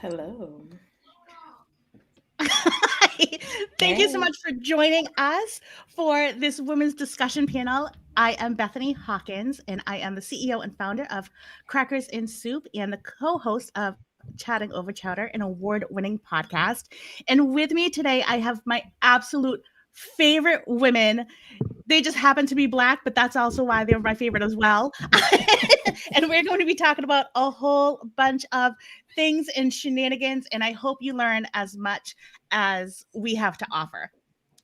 Hello. Thank you so Hey. much for joining us for this women's discussion panel. I am Bethany Hawkins, and I am the CEO and founder of Crackers in Soup and the co host of Chatting Over Chowder, an award winning podcast. And with me today, I have my absolute favorite women. They just happen to be Black, but that's also why they're my favorite as well. And we're going to be talking about a whole bunch of things and shenanigans. And I hope you learn as much as we have to offer.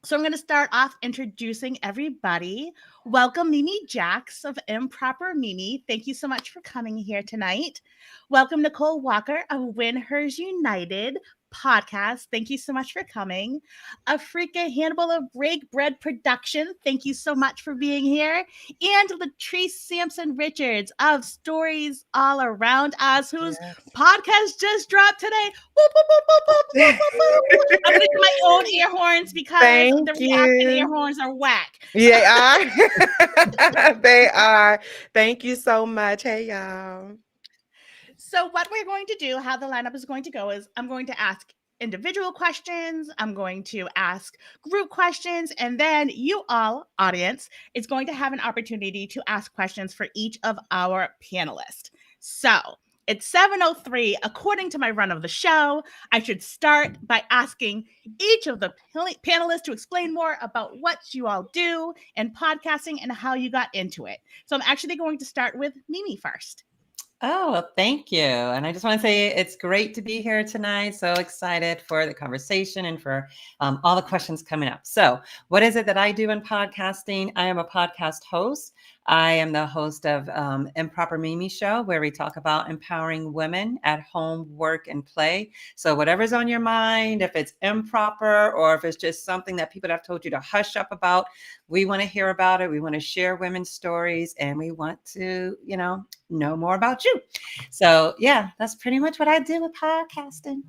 So I'm going to start off introducing everybody. Welcome, Mimi Jax of Improper Mimi. Thank you so much for coming here tonight. Welcome, Nicole Walker of Win Hers United podcast. Thank you so much for coming. Afrika Hannibal of Break Bread Production. Thank you so much for being here. And Latrice Sampson Richards of Stories All Around Us, whose Yes. podcast just dropped today. Whoop, whoop, whoop, whoop, whoop, whoop, whoop, whoop. I'm going to do my own ear horns because the Thank reaction ear you. horns are whack. Yeah, they are. Thank you so much. Hey, y'all. So, what we're going to do, how the lineup is going to go, is I'm going to ask individual questions, I'm going to ask group questions, and then you all, audience, is going to have an opportunity to ask questions for each of our panelists. So, it's 7:03. According to my run of the show, I should start by asking each of the panelists to explain more about what you all do in podcasting and how you got into it. So, I'm actually going to start with Mimi first. Oh, well, thank you. And I just want to say it's great to be here tonight. So excited for the conversation and for all the questions coming up. So, what is it that I do in podcasting? I am a podcast host. I am the host of Improper Mimi Show, where we talk about empowering women at home, work, and play. So, whatever's on your mind, if it's improper or if it's just something that people have told you to hush up about, we want to hear about it. We want to share women's stories and we want to, know more about you. So, yeah, that's pretty much what I do with podcasting.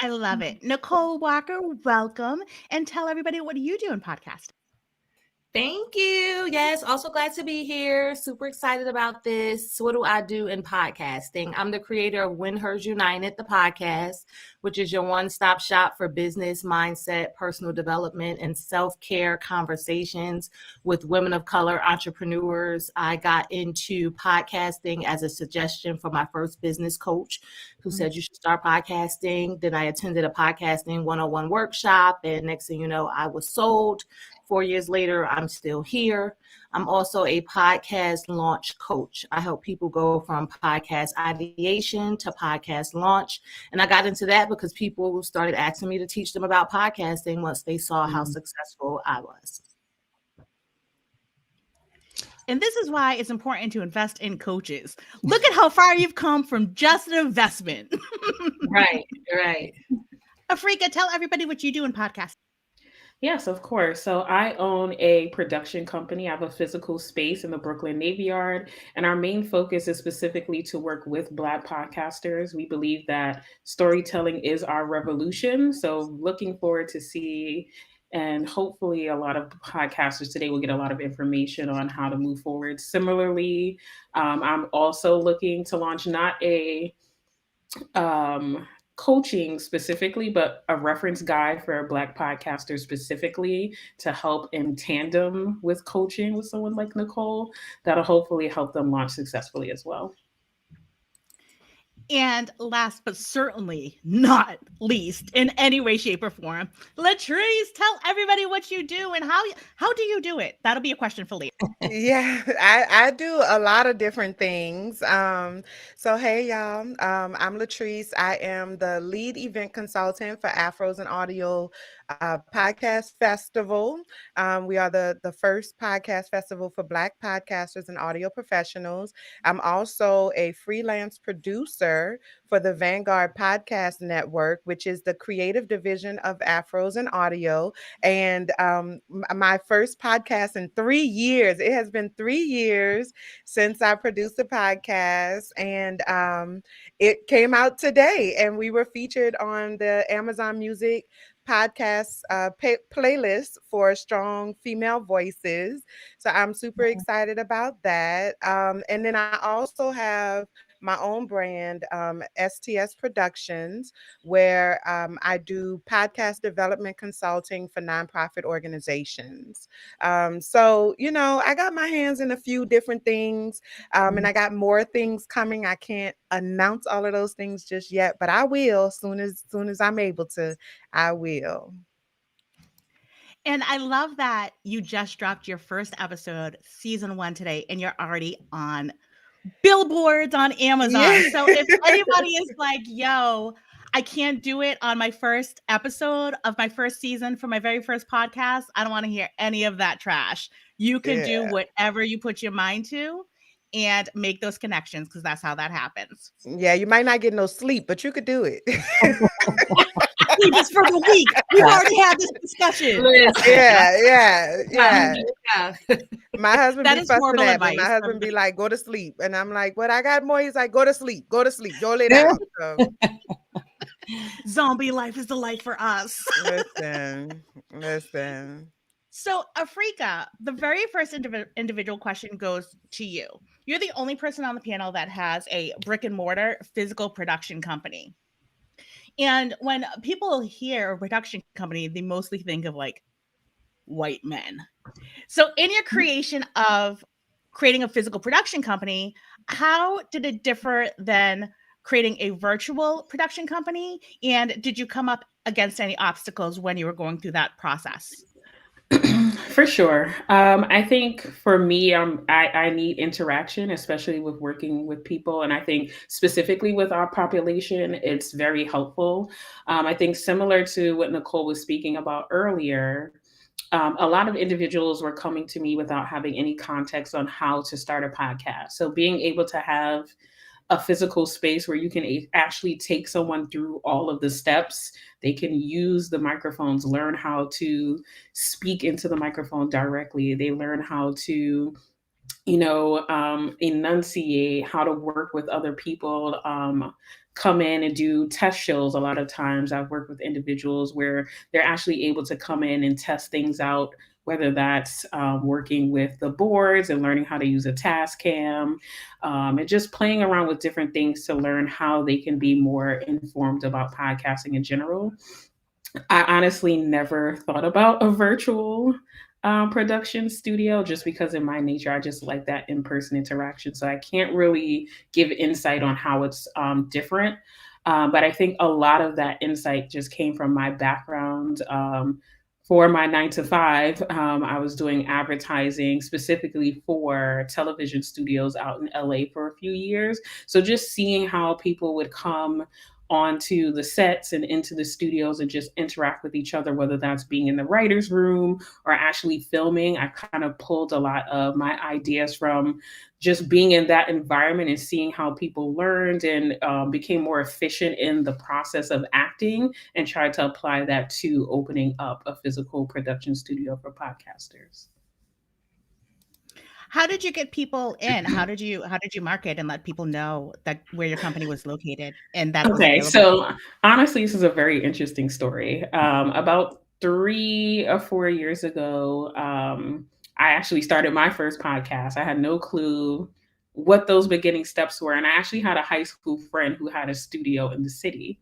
I love it. Nicole Walker, welcome. And tell everybody, what do you do in podcasting? Thank you. Yes, also glad to be here. Super excited about this. What do I do in podcasting? I'm the creator of Win Hers United, the podcast, which is your one-stop shop for business, mindset, personal development, and self-care conversations with women of color entrepreneurs. I got into podcasting as a suggestion from my first business coach who said you should start podcasting. Then I attended a podcasting 101 workshop, and next thing you know, I was sold. 4 years later, I'm still here. I'm also a podcast launch coach. I help people go from podcast ideation to podcast launch. And I got into that because people started asking me to teach them about podcasting once they saw how successful I was. And this is why it's important to invest in coaches. Look at how far you've come from just an investment. Right, right. Afrika, tell everybody what you do in podcasting. Yes, of course. So I own a production company. I have a physical space in the Brooklyn Navy Yard, and our main focus is specifically to work with Black podcasters. We believe that storytelling is our revolution. So looking forward to see, and hopefully a lot of podcasters today will get a lot of information on how to move forward. Similarly, I'm also looking to launch not a coaching specifically, but a reference guide for Black podcasters specifically to help in tandem with coaching with someone like Nicole. That'll hopefully help them launch successfully as well. And last but certainly not least, in any way, shape, or form, Latrice, tell everybody what you do and how do you do it? That'll be a question for later. Yeah, I do a lot of different things. So hey y'all, I'm Latrice. I am the lead event consultant for Afros and Audio Podcast Festival. We are the first podcast festival for Black podcasters and audio professionals. I'm also a freelance producer for the Vanguard Podcast Network, which is the creative division of Afros and Audio. And my first podcast in 3 years. It has been 3 years since I produced a podcast, and it came out today. And we were featured on the Amazon Music podcast playlist for strong female voices. So I'm super excited about that. And then I also have my own brand, STS Productions, where I do podcast development consulting for nonprofit organizations. So, I got my hands in a few different things, and I got more things coming. I can't announce all of those things just yet, but I will soon as I'm able to. I will. And I love that you just dropped your first episode, season 1 today, and you're already on billboards on Amazon. Yeah. So if anybody is like, yo, I can't do it on my first episode of my first season for my very first podcast, I don't want to hear any of that trash. You can do Yeah. whatever you put your mind to and make those connections, because that's how that happens. Yeah, you might not get no sleep, but you could do it. Sleep is for the weak. We've already had this discussion. Yeah. My husband That be is fussing horrible at me. advice. My husband be like, go to sleep. And I'm like, what? I got more. He's like, go to sleep. Go to sleep. Go lay down. So, Zombie life is the life for us. listen. So, Afrika, the very first individual question goes to you. You're the only person on the panel that has a brick and mortar physical production company. And when people hear a production company, they mostly think of like white men. So, in your creation of creating a physical production company, how did it differ than creating a virtual production company? And did you come up against any obstacles when you were going through that process? For sure. I think for me, I need interaction, especially with working with people. And I think specifically with our population, it's very helpful. I think similar to what Nicole was speaking about earlier, a lot of individuals were coming to me without having any context on how to start a podcast. So being able to have a physical space where you can actually take someone through all of the steps. They can use the microphones, learn how to speak into the microphone directly. They learn how to, enunciate, how to work with other people, come in and do test shows. A lot of times I've worked with individuals where they're actually able to come in and test things out, whether that's working with the boards and learning how to use a task cam, and just playing around with different things to learn how they can be more informed about podcasting in general. I honestly never thought about a virtual production studio, just because in my nature, I just like that in-person interaction. So I can't really give insight on how it's different. But I think a lot of that insight just came from my background. For my 9 to 5, I was doing advertising specifically for television studios out in LA for a few years. So just seeing how people would come onto the sets and into the studios and just interact with each other, whether that's being in the writer's room or actually filming. I kind of pulled a lot of my ideas from just being in that environment and seeing how people learned and became more efficient in the process of acting, and tried to apply that to opening up a physical production studio for podcasters. How did you get people in? How did you market and let people know that where your company was located and that it was Okay, available? so honestly, this is a very interesting story. About 3 or 4 years ago, I actually started my first podcast. I had no clue what those beginning steps were. And I actually had a high school friend who had a studio in the city.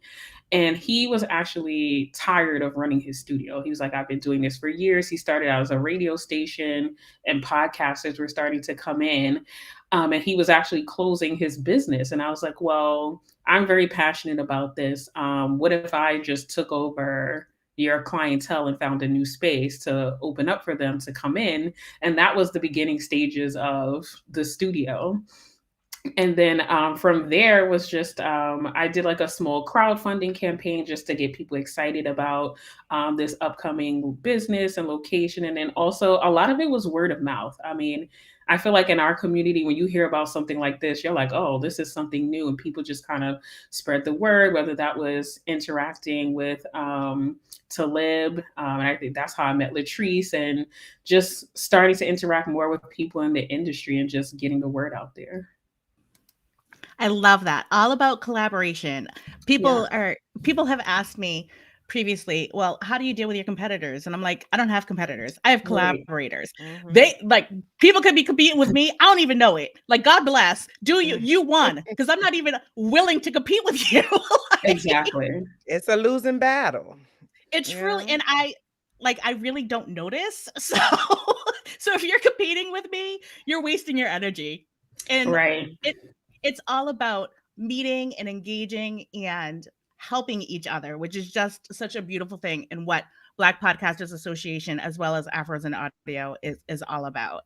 And he was actually tired of running his studio. He was like, I've been doing this for years. He started out as a radio station, and podcasters were starting to come in. And he was actually closing his business. And I was like, well, I'm very passionate about this. What if I just took over your clientele and found a new space to open up for them to come in? And that was the beginning stages of the studio. And then from there was just I did like a small crowdfunding campaign just to get people excited about this upcoming business and location. And then also a lot of it was word of mouth. I mean, I feel like in our community, when you hear about something like this, you're like, oh, this is something new. And people just kind of spread the word, whether that was interacting with Talib. And I think that's how I met Latrice, and just starting to interact more with people in the industry and just getting the word out there. I love that. All about collaboration. People have asked me, previously, well, how do you deal with your competitors? And I'm like, I don't have competitors. I have Right. collaborators. Mhm. They like people could be competing with me. I don't even know it. Like, God bless. Do you won? Because I'm not even willing to compete with you. Like, Exactly. It's a losing battle. it truly, Yeah. and I really don't notice. So so if you're competing with me, you're wasting your energy. And Right. it it's all about meeting and engaging and helping each other, which is just such a beautiful thing and what Black Podcasters Association as well as Afros and Audio is all about.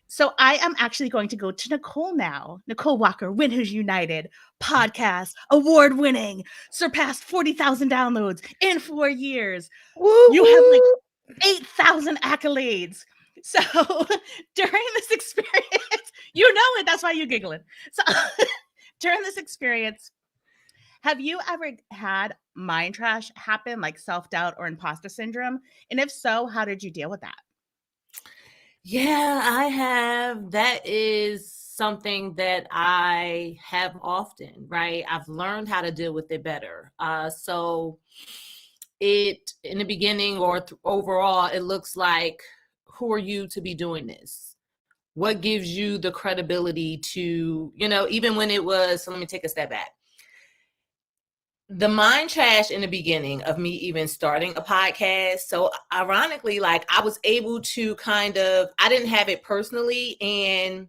So I am actually going to go to Nicole now. Nicole Walker, Winners United podcast, award winning, surpassed 40,000 downloads in 4 years. Woo You have like woo. 8,000 accolades. So during this experience, you know it. That's why you're giggling. So during this experience, have you ever had mind trash happen, like self doubt or imposter syndrome? And if so, how did you deal with that? Yeah, I have. That is something that I have often, right? I've learned how to deal with it better. So it in the beginning or overall, it looks like, who are you to be doing this? What gives you the credibility to, even when it was, so let me take a step back. The mind trash in the beginning of me even starting a podcast. So ironically, like I was able to I didn't have it personally and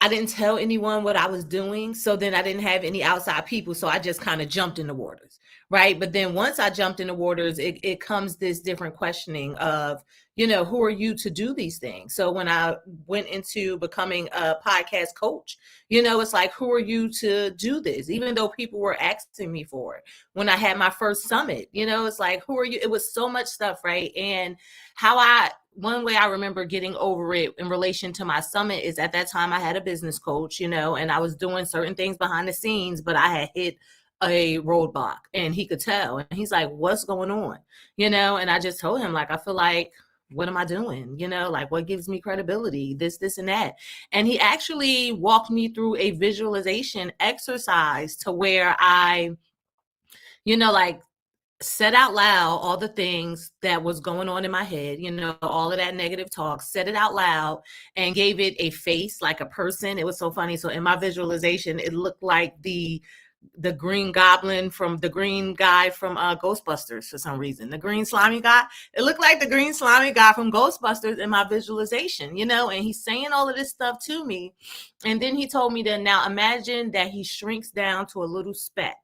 I didn't tell anyone what I was doing. So then I didn't have any outside people. So I just kind of jumped in the waters. Right. But then once I jumped in the waters, it comes this different questioning of, who are you to do these things? So when I went into becoming a podcast coach, it's like, who are you to do this? Even though people were asking me for it. When I had my first summit, it's like, who are you? It was so much stuff. Right. And one way I remember getting over it in relation to my summit is at that time I had a business coach, and I was doing certain things behind the scenes, but I had hit a roadblock and he could tell. And he's like, what's going on? And I just told him, like, I feel like, what am I doing? Like, what gives me credibility? This, and that. And he actually walked me through a visualization exercise to where I, like, said out loud all the things that was going on in my head, all of that negative talk, said it out loud and gave it a face, like a person. It was so funny. So in my visualization, it looked like the green goblin from the green guy from Ghostbusters for some reason, the green slimy guy. It looked like the green slimy guy from Ghostbusters in my visualization, and he's saying all of this stuff to me. And then he told me to now imagine that he shrinks down to a little speck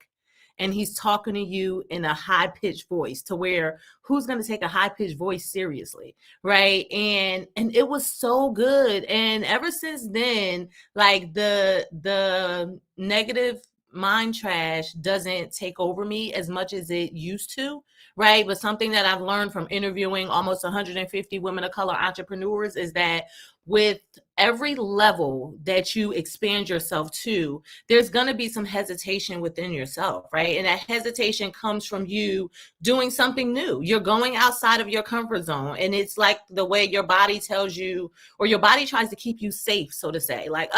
and he's talking to you in a high-pitched voice, to where who's going to take a high-pitched voice seriously, right? And it was so good. And ever since then, like the negative mind trash doesn't take over me as much as it used to, right? But something that I've learned from interviewing almost 150 women of color entrepreneurs is that with every level that you expand yourself to, there's going to be some hesitation within yourself, right? And that hesitation comes from you doing something new. You're going outside of your comfort zone. And it's like the way your body tells you, or your body tries to keep you safe, so to say, like,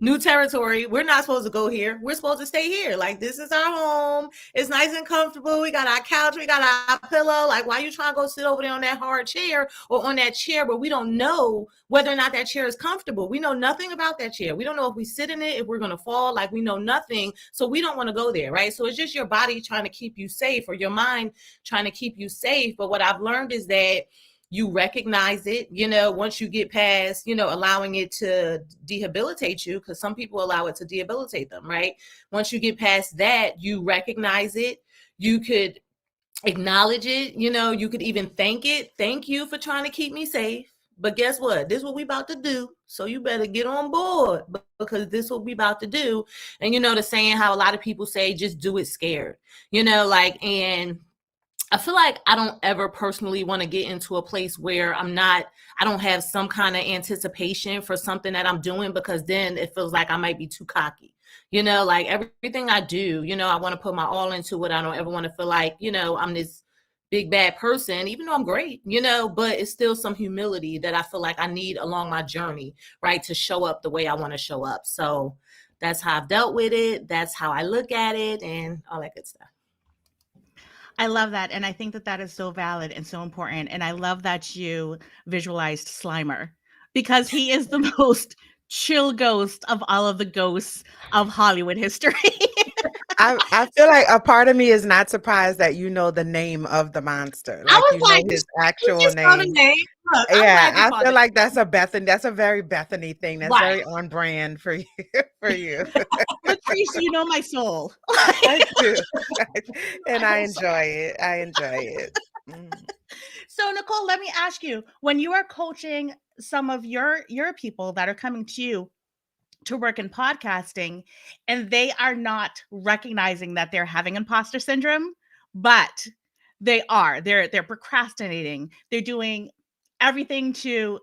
new territory. We're not supposed to go here. We're supposed to stay here. Like, this is our home. It's nice and comfortable. We got our couch. We got our pillow. Like, why are you trying to go sit over there on that hard chair or on that chair? But we don't know whether or not that chair is comfortable. We know nothing about that chair. We don't know if we sit in it, if we're going to fall. Like, we know nothing. So we don't want to go there, right? So it's just your body trying to keep you safe, or your mind trying to keep you safe. But what I've learned is that you recognize it, once you get past, allowing it to debilitate you, because some people allow it to debilitate them, right? Once you get past that, you recognize it. You could acknowledge it. You could even thank it. Thank you for trying to keep me safe. But guess what? This is what we about to do. So you better get on board, because this is what we about to do. And the saying how a lot of people say, just do it scared, and I feel like I don't ever personally want to get into a place where I don't have some kind of anticipation for something that I'm doing, because then it feels like I might be too cocky. Like everything I do, I want to put my all into it. I don't ever want to feel like, I'm this big bad person, even though I'm great, but it's still some humility that I feel like I need along my journey, right, to show up the way I want to show up. So that's how I've dealt with it. That's how I look at it and all that good stuff. I love that. And I think that that is so valid and so important. And I love that you visualized Slimer because he is the most chill ghost of all of the ghosts of Hollywood history. I feel like a part of me is not surprised that you know the name of the monster, I like was you like, know his you actual just know the name. name. Look, I'm Yeah, glad you I called feel it like that's a very Bethany thing. That's right. very on brand for you for you. Latrice, you know my soul. I do. And My I whole soul. enjoy it. I enjoy it. Mm. So Nicole, let me ask you, when you are coaching some of your people that are coming to you to work in podcasting and they are not recognizing that they're having imposter syndrome, but they're procrastinating, they're doing everything to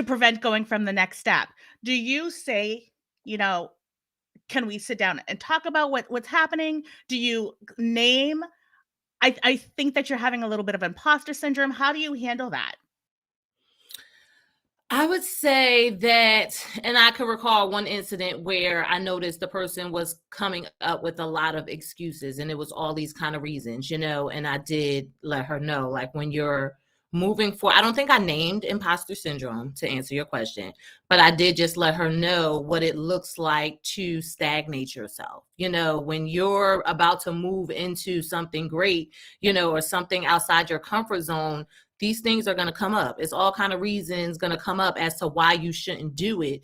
prevent going from the next step. Do you say, you know, can we sit down and talk about what's happening? Do you name, I think that you're having a little bit of imposter syndrome. How do you handle that? I would say that, and I can recall one incident where I noticed the person was coming up with a lot of excuses, and it was all these kind of reasons, and I did let her know, like, when you're moving forward, I don't think I named imposter syndrome to answer your question, but I did just let her know what it looks like to stagnate yourself. When you're about to move into something great, or something outside your comfort zone, these things are going to come up. It's all kind of reasons going to come up as to why you shouldn't do it.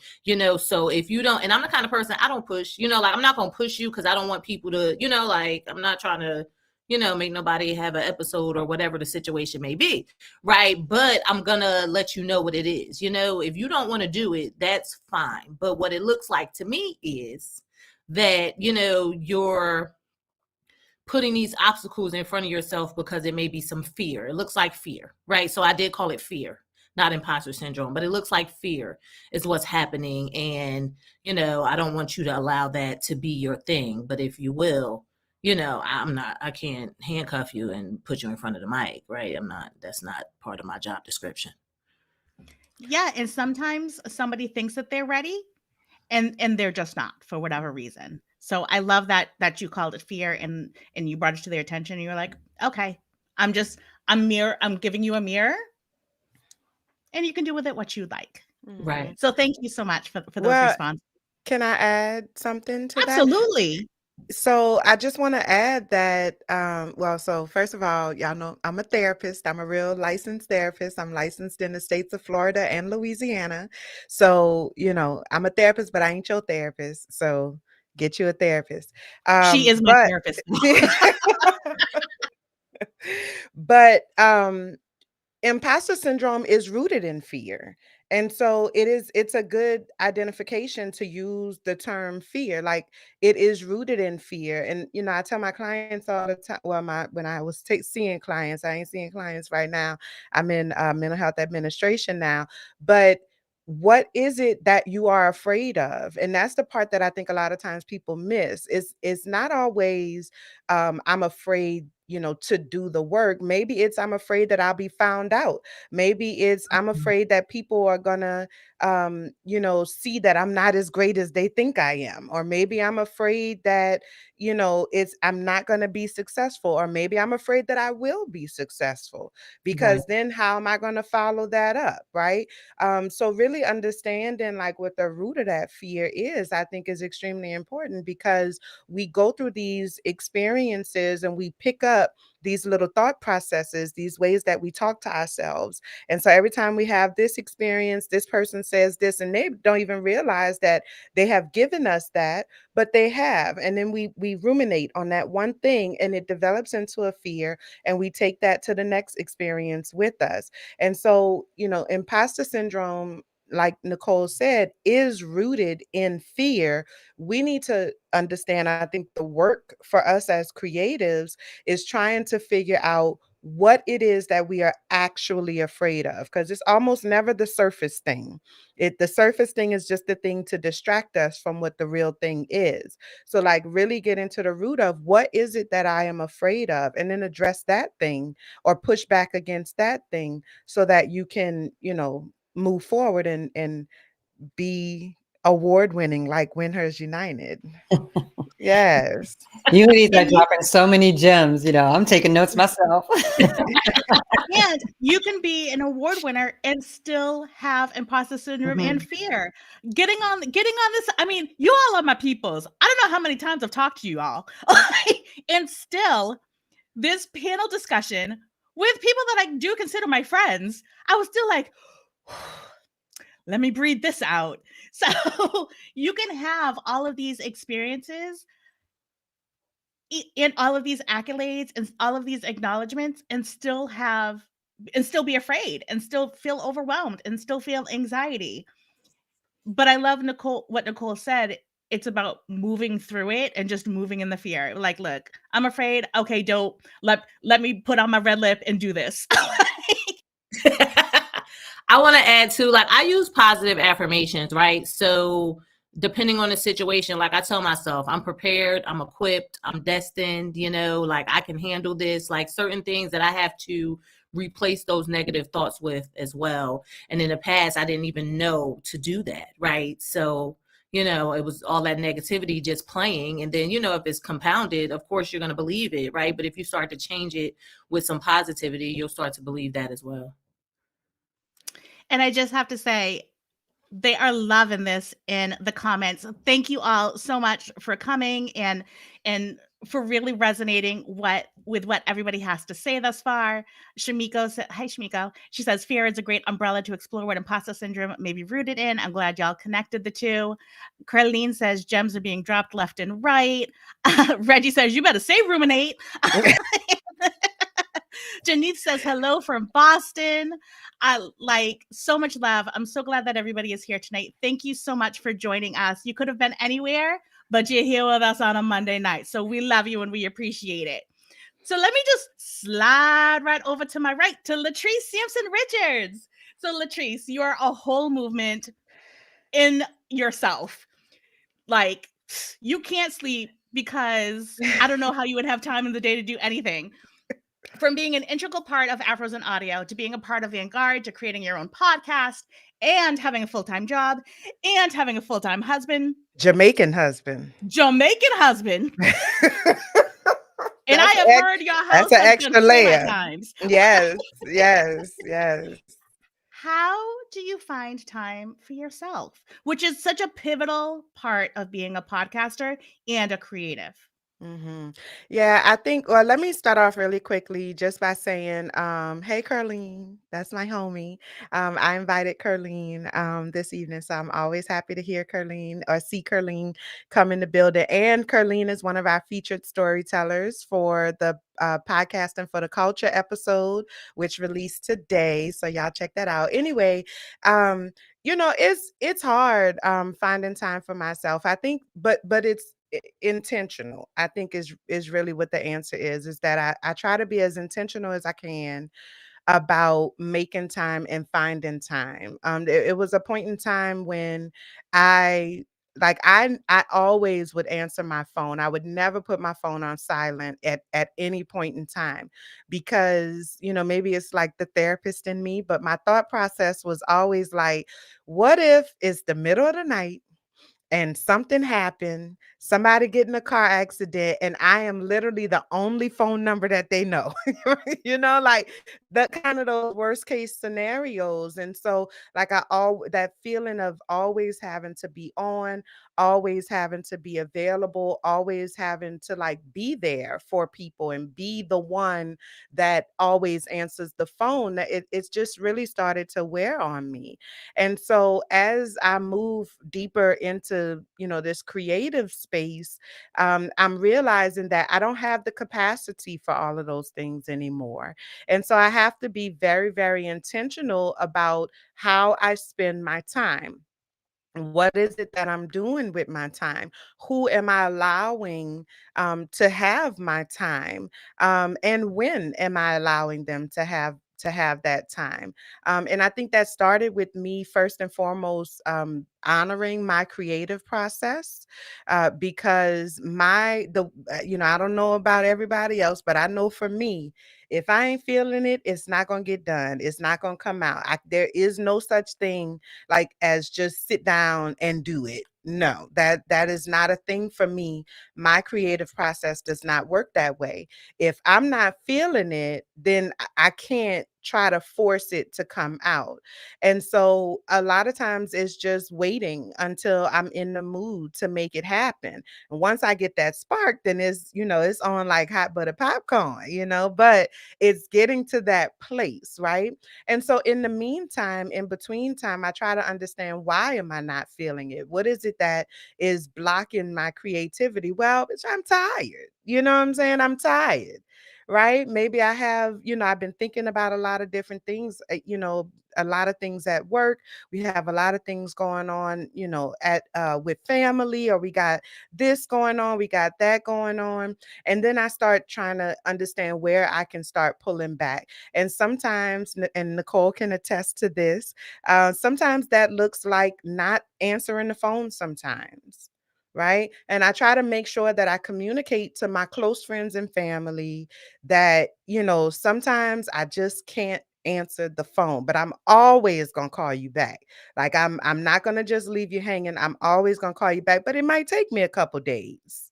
So if you don't, and I'm the kind of person, I don't push, like, I'm not going to push you because I don't want people to, like, I'm not trying to, make nobody have an episode or whatever the situation may be. Right. But I'm going to let you know what it is. If you don't want to do it, that's fine. But what it looks like to me is that, you're putting these obstacles in front of yourself because it may be some fear. It looks like fear, right? So I did call it fear, not imposter syndrome, but it looks like fear is what's happening. And, I don't want you to allow that to be your thing. But if you will, I can't handcuff you and put you in front of the mic, right? That's not part of my job description. Yeah, and sometimes somebody thinks that they're ready and they're just not for whatever reason. So I love that you called it fear and you brought it to their attention and you're like, okay, I'm giving you a mirror and you can do with it what you like. Right. So thank you so much for those Well, responses. can I add something to that? Absolutely. So I just want to add that, so first of all, y'all know I'm a therapist. I'm a real licensed therapist. I'm licensed in the states of Florida and Louisiana. So, I'm a therapist, but I ain't your therapist. So get you a therapist. She is my But therapist. but imposter syndrome is rooted in fear. And so it's a good identification to use the term fear. Like, it is rooted in fear. And I tell my clients all the time, well, when I was seeing clients, I ain't seeing clients right now. I'm in mental health administration now. But what is it that you are afraid of? And that's the part that I think a lot of times people miss. It's not always I'm afraid, to do the work. Maybe it's I'm afraid that I'll be found out. Maybe it's I'm afraid that people are gonna see that I'm not as great as they think I am. Or maybe I'm afraid that, it's I'm not gonna be successful. Or maybe I'm afraid that I will be successful, Right. because then how am I gonna follow that up? Right. So really understanding like what the root of that fear is, I think, is extremely important, because we go through these experiences and we pick up these little thought processes, these ways that we talk to ourselves. And so every time we have this experience, this person says this, and they don't even realize that they have given us that, but they have. And then we ruminate on that one thing, and it develops into a fear, and we take that to the next experience with us. And so, imposter syndrome, like Nicole said, is rooted in fear. We need to understand, I think the work for us as creatives is trying to figure out what it is that we are actually afraid of, because it's almost never the surface thing. The surface thing is just the thing to distract us from what the real thing is. So like really get into the root of what is it that I am afraid of, and then address that thing or push back against that thing, so that you can, move forward and be award winning, like Winners United. Yes. You ladies are And you, dropping so many gems. I'm taking notes myself. and you can be an award winner and still have imposter syndrome and Mhm. fear. Getting on this, I mean, you all are my peoples. I don't know how many times I've talked to you all. And still, this panel discussion with people that I do consider my friends, I was still like, let me breathe this out. So you can have all of these experiences and all of these accolades and all of these acknowledgments and still be afraid and still feel overwhelmed and still feel anxiety. But I love what Nicole said. It's about moving through it and just moving in the fear. Like, look, I'm afraid. Okay, don't let me put on my red lip and do this. I want to add too, like I use positive affirmations, right? So depending on the situation, like I tell myself, I'm prepared, I'm equipped, I'm destined, like I can handle this, like certain things that I have to replace those negative thoughts with as well. And in the past, I didn't even know to do that, right? So, it was all that negativity just playing. And then, if it's compounded, of course, you're going to believe it, right? But if you start to change it with some positivity, you'll start to believe that as well. And I just have to say, they are loving this in the comments. Thank you all so much for coming and for really resonating with what everybody has to say thus far. Shamiko said, hi Shamiko. She says fear is a great umbrella to explore what imposter syndrome may be rooted in. I'm glad y'all connected the two. Carlene says gems are being dropped left and right. Reggie says you better say ruminate. Janice says hello from Boston. I like so much love. I'm so glad that everybody is here tonight. Thank you so much for joining us. You could have been anywhere, but you're here with us on a Monday night. So we love you and we appreciate it. So let me just slide right over to my right to Latrice Sampson Richards. So Latrice, you are a whole movement in yourself. Like you can't sleep because I don't know how you would have time in the day to do anything. From being an integral part of Afros and Audio to being a part of Vanguard to creating your own podcast and having a full-time job and having a full-time husband. Jamaican husband. And I have heard your house that's an has been extra full at layer. times. Yes. How do you find time for yourself? Which is such a pivotal part of being a podcaster and a creative. Mm-hmm. Yeah, I think, well, let me start off really quickly just by saying, hey, Carlene, that's my homie. I invited Carlene this evening, so I'm always happy to hear Carlene or see Carlene come in the building. And Carlene is one of our featured storytellers for the podcast and for the culture episode, which released today. So y'all check that out. Anyway, it's hard finding time for myself. I think, but it's intentional. I think is really what the answer is that I try to be as intentional as I can about making time and finding time. It was a point in time when I I always would answer my phone. I would never put my phone on silent at any point in time because, maybe it's like the therapist in me, but my thought process was always like, what if it's the middle of the night and something happened, somebody get in a car accident, and I am literally the only phone number that they know, like that kind of those worst case scenarios. And so like that feeling of always having to be on, always having to be available, always having to like be there for people and be the one that always answers the phone, it's just really started to wear on me. And so as I move deeper into, this creative space, I'm realizing that I don't have the capacity for all of those things anymore. And so I have to be very, very intentional about how I spend my time. What is it that I'm doing with my time? Who am I allowing to have my time? And when am I allowing them to have that time? And I think that started with me first and foremost honoring my creative process because I don't know about everybody else, but I know for me, if I ain't feeling it, it's not gonna get done. It's not gonna come out. There is no such thing like as just sit down and do it. no, that is not a thing for me. My creative process does not work that way. If I'm not feeling it, then I can't try to force it to come out. And so a lot of times it's just waiting until I'm in the mood to make it happen. And once I get that spark, then it's on like hot butter popcorn. But it's getting to that place, right? And so in the meantime, in between time, I try to understand, why am I not feeling it? What is it that is blocking my creativity? Well, I'm tired. You know what I'm saying? I'm tired. Right? Maybe I've been thinking about a lot of different things, a lot of things at work. We have a lot of things going on, at with family, or we got this going on, we got that going on. And then I start trying to understand where I can start pulling back. And sometimes, and Nicole can attest to this, sometimes that looks like not answering the phone sometimes. Right. And I try to make sure that I communicate to my close friends and family that, sometimes I just can't answer the phone, but I'm always going to call you back. Like I'm not going to just leave you hanging. I'm always going to call you back, but it might take me a couple days.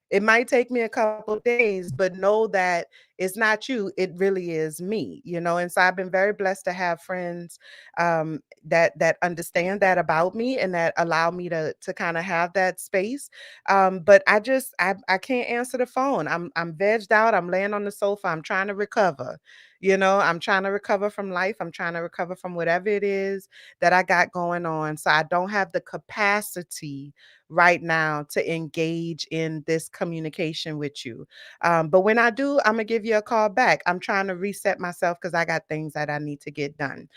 It might take me a couple days, but know that it's not you. It really is me. And so I've been very blessed to have friends that understand that about me and that allow me to kind of have that space. But I can't answer the phone. I'm vegged out. I'm laying on the sofa. I'm trying to recover. I'm trying to recover from life. I'm trying to recover from whatever it is that I got going on. So I don't have the capacity right now to engage in this communication with you. But when I do, I'm gonna give you a call back. I'm trying to reset myself because I got things that I need to get done.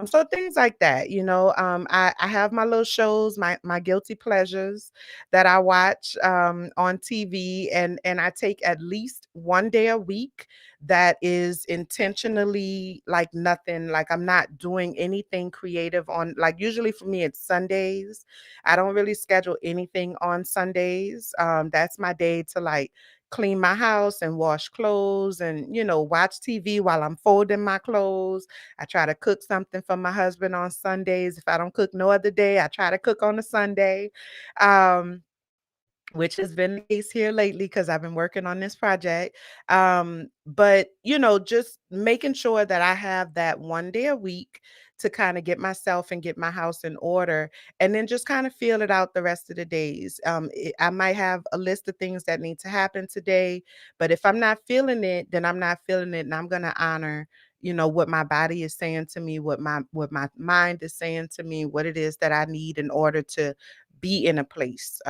So things like that, I have my little shows, my guilty pleasures that I watch on TV, and I take at least one day a week that is intentionally like nothing, like I'm not doing anything creative on, like, usually for me it's Sundays. I don't really schedule anything on Sundays. That's my day to like clean my house and wash clothes and, watch TV while I'm folding my clothes. I try to cook something for my husband on Sundays. If I don't cook no other day, I try to cook on a Sunday. Which has been the case here lately because I've been working on this project. But, just making sure that I have that one day a week to kind of get myself and get my house in order, and then just kind of feel it out the rest of the days. I might have a list of things that need to happen today, but if I'm not feeling it, then I'm not feeling it, and I'm going to honor what my body is saying to me, what my mind is saying to me, what it is that I need in order to be in a place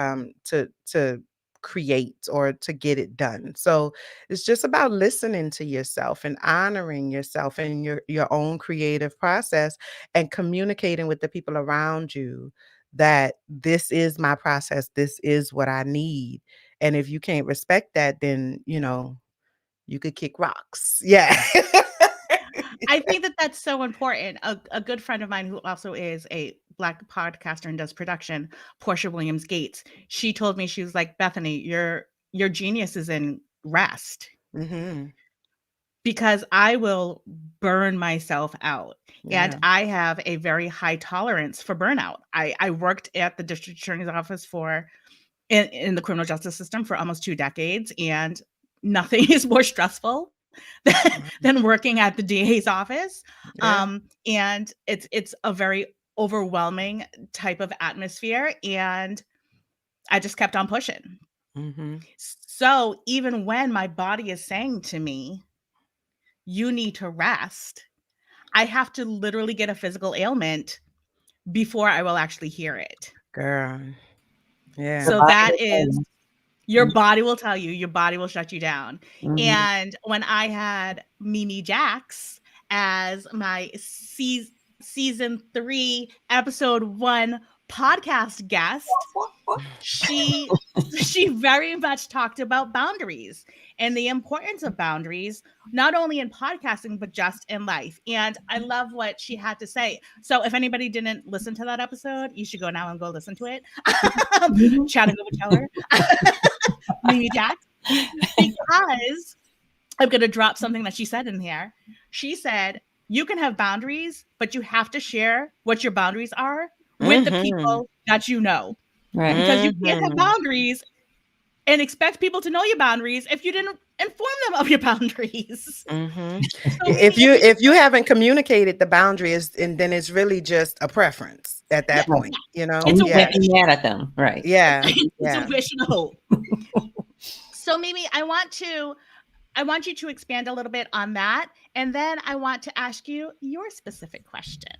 to create or to get it done. So it's just about listening to yourself and honoring yourself and your own creative process, and communicating with the people around you that this is my process, this is what I need. And if you can't respect that, then you could kick rocks. Yeah. I think that that's so important. A good friend of mine who also is a Black podcaster and does production, Portia Williams Gates, she told me, she was like, Bethany, your genius is in rest, Mm-hmm. because I will burn myself out. And Yeah. I have a very high tolerance for burnout. I worked at the district attorney's office in the criminal justice system for almost 2 decades, and nothing is more stressful than working at the DA's office. Yeah. And it's a very overwhelming type of atmosphere, and I just kept on pushing. Mm-hmm. So even when my body is saying to me, you need to rest, I have to literally get a physical ailment before I will actually hear it. Girl. The Yeah. So body that will tell is, you. your body will tell you, your body will shut you down. Mhm. And when I had Mimi Jax as my season 3, episode 1 podcast guest, she very much talked about boundaries and the importance of boundaries, not only in podcasting but just in life. And I love what she had to say. So if anybody didn't listen to that episode, you should go now and go listen to it. Mhm. Chatting over Teller, Mimi Jax, because I'm going to drop something that she said in here. She said, you can have boundaries, but you have to share what your boundaries are with the Mm-hmm. people that you know. Right. because you can't have Mhm. boundaries and expect people to know your boundaries if you didn't inform them of your boundaries. Mhm. So If Mimi, you if you if you haven't communicated the boundaries, and then it's really just a preference at yeah, that point, you know? it's And a you can't Yeah. be wish. mad at them. Right. Yeah. It's a Yeah. wish and a hope. So Mimi, I want you to expand a little bit on that, and then I want to ask you your specific question.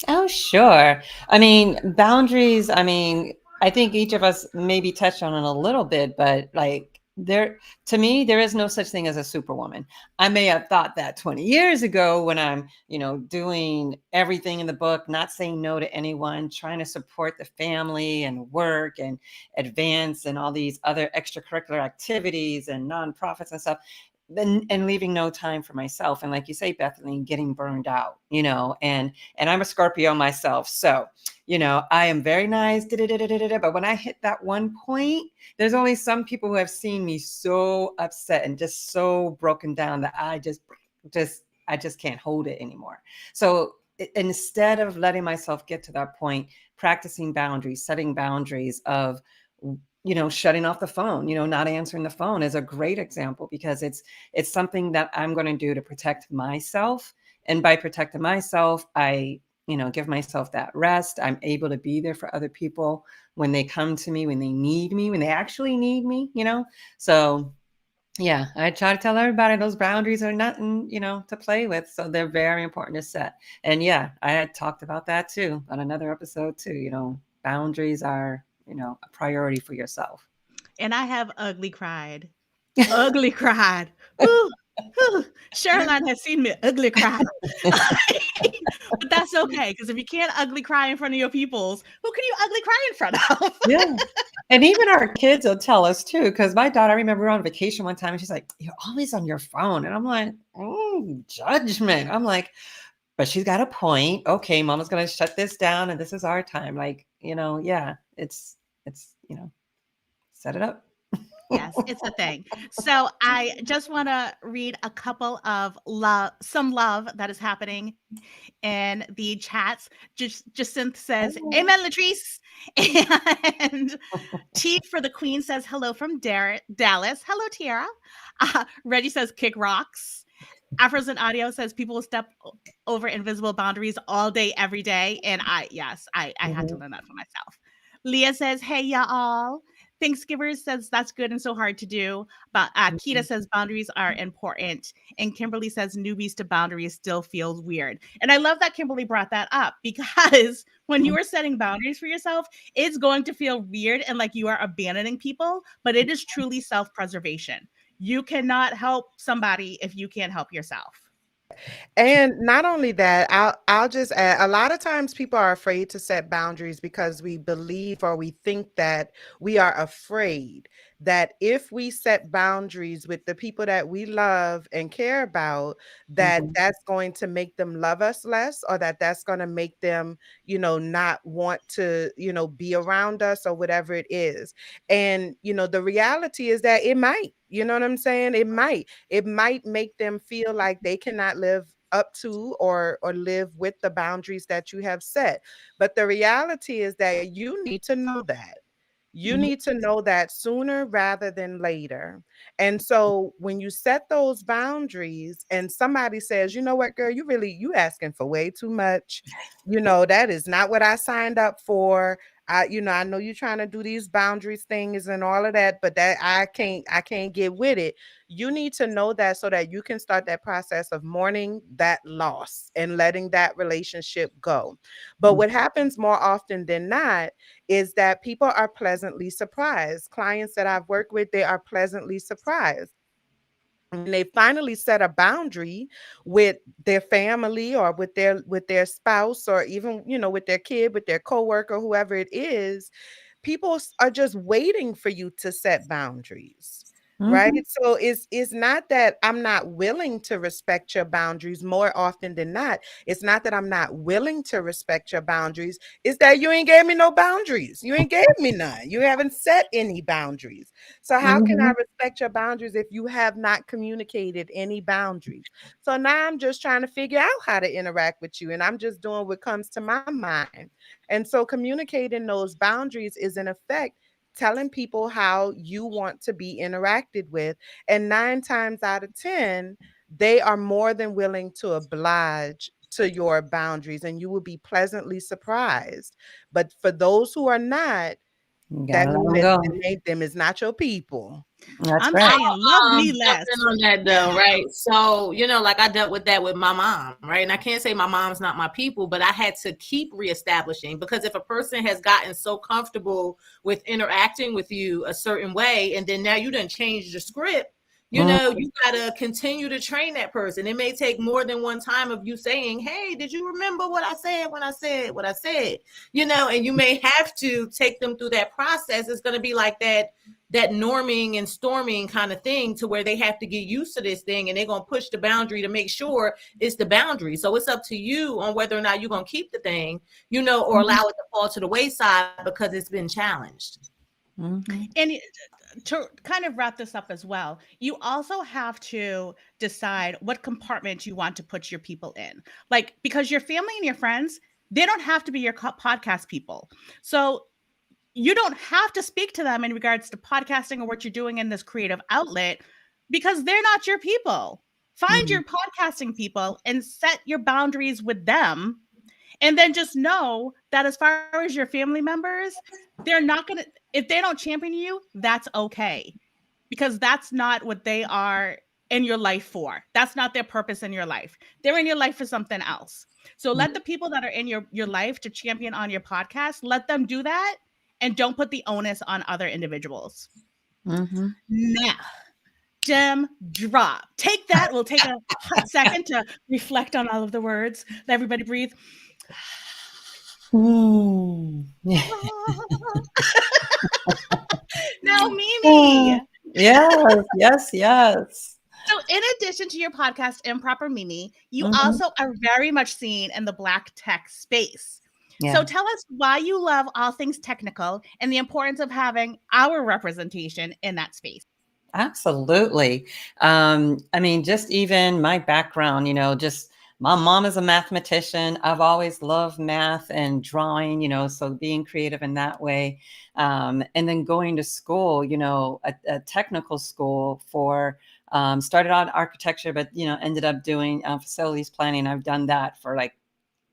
Oh, sure. I mean, boundaries, I mean, I think each of us maybe touched on it a little bit, but like there, to me, there is no such thing as a superwoman. I may have thought that 20 years ago when I'm, doing everything in the book, not saying no to anyone, trying to support the family and work and advance and all these other extracurricular activities and nonprofits and stuff. Then and leaving no time for myself. And like you say, Bethany, getting burned out, and I'm a Scorpio myself. So, I am very nice, but when I hit that one point, there's only some people who have seen me so upset and just so broken down that I just can't hold it anymore. So instead of letting myself get to that point, practicing boundaries, setting boundaries of, shutting off the phone, not answering the phone is a great example because it's something that I'm going to do to protect myself. And by protecting myself, I, give myself that rest. I'm able to be there for other people when they come to me, when they need me, when they actually need me. So yeah, I try to tell everybody those boundaries are nothing, to play with. So they're very important to set. And yeah, I had talked about that too on another episode too. Boundaries are, a priority for yourself. And I have ugly cried. Ugly cried. Whew, whew. Cheryline has seen me ugly cry. But that's okay, because if you can't ugly cry in front of your peoples, who can you ugly cry in front of? Yeah. And even our kids will tell us too, because my daughter, I remember we were on vacation one time and she's like, "You're always on your phone." And I'm like, judgment. I'm like, but she's got a point. Okay, mama's gonna shut this down and this is our time. Like, yeah, it's set it up. Yes, it's a thing. So I just want to read a couple of some love that is happening in the chats. Jacinth says, "Amen, Latrice," and T for the Queen says, "Hello from Dallas." Hello, Tiara. Reggie says, "Kick rocks." Afros and Audio says, "People will step over invisible boundaries all day, every day." And yes, I had to Mhm. learn that for myself. Leah says, "Hey, y'all." Thanksgivers says, "That's good and so hard to do." But Kita Mhm. says, "Boundaries are important." And Kimberly says, "Newbies to boundaries still feels weird." And I love that Kimberly brought that up because when you are setting boundaries for yourself, it's going to feel weird and like you are abandoning people, but it is truly self preservation. You cannot help somebody if you can't help yourself. And not only that, I'll just add, a lot of times people are afraid to set boundaries because we believe or we think that we are afraid that if we set boundaries with the people that we love and care about, that Mhm. that's going to make them love us less, or that that's going to make them, not want to, be around us or whatever it is. And, the reality is that it might, you know what I'm saying? It might make them feel like they cannot live up to or live with the boundaries that you have set. But the reality is that you need to know that. You Mhm. need to know that sooner rather than later. And so when you set those boundaries and somebody says, "You know what, girl, you asking for way too much. That is not what I signed up for. I know you're trying to do these boundaries things and all of that, but that I can't get with it." You need to know that so that you can start that process of mourning that loss and letting that relationship go. But what happens more often than not is that people are pleasantly surprised. Clients that I've worked with, they are pleasantly surprised when they finally set a boundary with their family or with their spouse, or even with their kid, with their coworker, whoever it is. People are just waiting for you to set boundaries. right? Mhm. So it's not that I'm not willing to respect your boundaries. More often than not, it's not that I'm not willing to respect your boundaries. It's that you ain't gave me no boundaries. You ain't gave me none. You haven't set any boundaries. So how can I Mhm. respect your boundaries if you have not communicated any boundaries? So now I'm just trying to figure out how to interact with you, and I'm just doing what comes to my mind. And so communicating those boundaries is in effect telling people how you want to be interacted with. And 9 times out of 10, they are more than willing to oblige to your boundaries, and you will be pleasantly surprised. But for those who are not, You that gotta let means them that go. them is not your people. That's I'm right. saying love me Jump less. in on that though, right? So, like I dealt with that with my mom, right? And I can't say my mom's not my people, but I had to keep reestablishing, because if a person has gotten so comfortable with interacting with you a certain way, and then now you done changed the script, Mm, you gotta continue to train that person. It may take more than one time of you saying, "Hey, did you remember what I said when I said what I said?" And you may have to take them through that process. It's gonna be like that norming and storming kind of thing, to where they have to get used to this thing, and they're going to push the boundary to make sure it's the boundary. So it's up to you on whether or not you're going to keep the thing, or mhm, allow it to fall to the wayside because it's been challenged. mhm, And to kind of wrap this up as well, you also have to decide what compartment you want to put your people in. Like, because your family and your friends, they don't have to be your podcast people. So you don't have to speak to them in regards to podcasting or what you're doing in this creative outlet, because they're not your people. Find mhm, your podcasting people and set your boundaries with them. And then just know that as far as your family members, they're not going to, if they don't champion you, that's okay. Because that's not what they are in your life for. That's not their purpose in your life. They're in your life for something else. So let the people that are in your life to champion on your podcast, let them do that, and don't put the onus on other individuals. mhm. Now, gem drop. Take that. We'll take a hot second to reflect on all of the words. Let everybody breathe. Mm. Now, Mimi. Yes, yes, yes. So, in addition to your podcast, Improper Mimi, you Mhm. also are very much seen in the Black tech space. So, Yeah, tell us why you love all things technical and the importance of having our representation in that space. absolutely. I mean, just even my background, just my mom is a mathematician. I've always loved math and drawing, so being creative in that way. And then going to school, a technical school for, started on architecture, but, ended up doing facilities planning. I've done that for like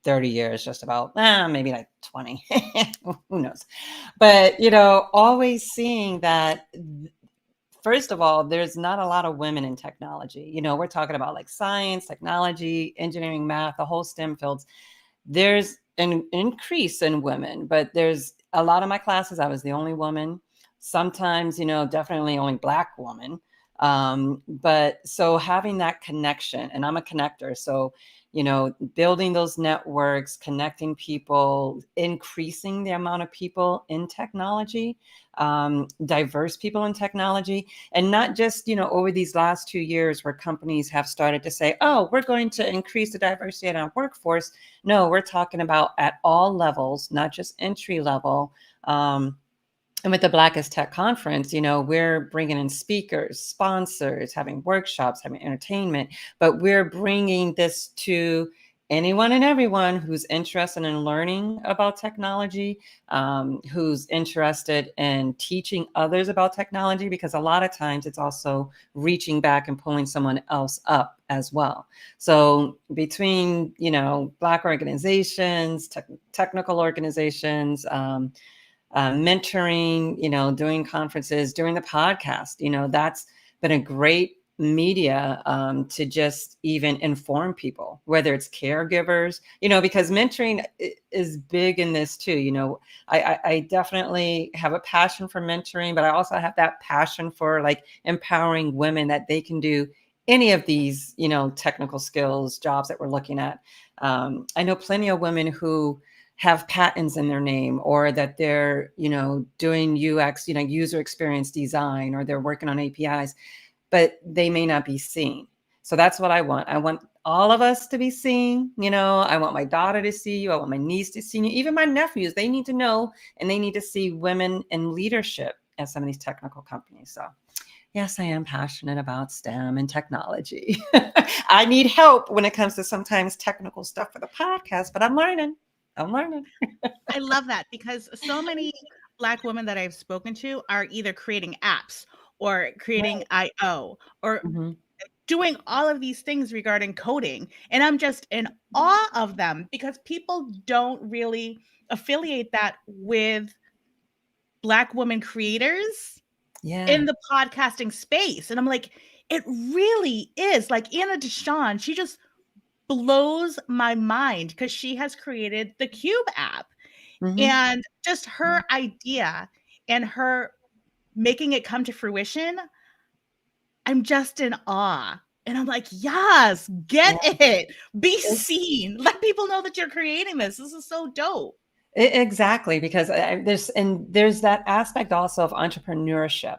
30 years, just about, maybe like 20, who knows? But, always seeing that, first of all, there's not a lot of women in technology. We're talking about like science, technology, engineering, math, the whole STEM fields. There's an increase in women, but there's a lot of my classes, I was the only woman. Sometimes, definitely only Black woman. But so having that connection, and I'm a connector. So, building those networks, connecting people, increasing the amount of people in technology, diverse people in technology, and not just, over these last 2 years where companies have started to say, oh, we're going to increase the diversity in our workforce. No, we're talking about at all levels, not just entry level. And with the Blackest Tech Conference, we're bringing in speakers, sponsors, having workshops, having entertainment, but we're bringing this to anyone and everyone who's interested in learning about technology, who's interested in teaching others about technology, because a lot of times it's also reaching back and pulling someone else up as well. So between, Black organizations, technical organizations, mentoring, doing conferences, doing the podcast, that's been a great media to just even inform people, whether it's caregivers, because mentoring is big in this too. I definitely have a passion for mentoring, but I also have that passion for like empowering women that they can do any of these, technical skills, jobs that we're looking at. I know plenty of women who have patents in their name, or that they're, doing UX, user experience design, or they're working on APIs, but they may not be seen. So that's what I want. I want all of us to be seen. I want my daughter to see you. I want my niece to see you. Even my nephews, they need to know, and they need to see women in leadership at some of these technical companies. So yes, I am passionate about STEM and technology. I need help when it comes to sometimes technical stuff for the podcast, but I'm learning. I love that, because so many Black women that I've spoken to are either creating apps or creating IO or Mhm. doing all of these things regarding coding. And I'm just in awe of them, because people don't really affiliate that with Black women creators Yeah. in the podcasting space. And I'm like, it really is. Like Anna Deshawn, she just blows my mind, because she has created the Cube app. Mhm. And just her idea and her making it come to fruition, I'm just in awe. And I'm like, yes, get it. Be seen. Let people know that you're creating this. This is so dope. Exactly, because there's that aspect also of entrepreneurship,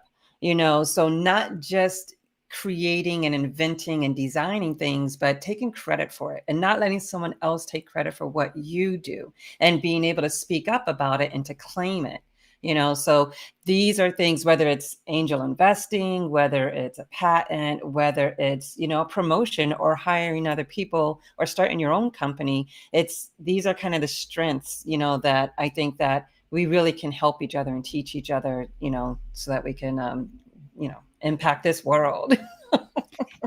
so not just creating and inventing and designing things, but taking credit for it and not letting someone else take credit for what you do, and being able to speak up about it and to claim it. So these are things, whether it's angel investing, whether it's a patent, whether it's, a promotion, or hiring other people, or starting your own company. These are kind of the strengths, that I think that we really can help each other and teach each other, so that we can, impact this world.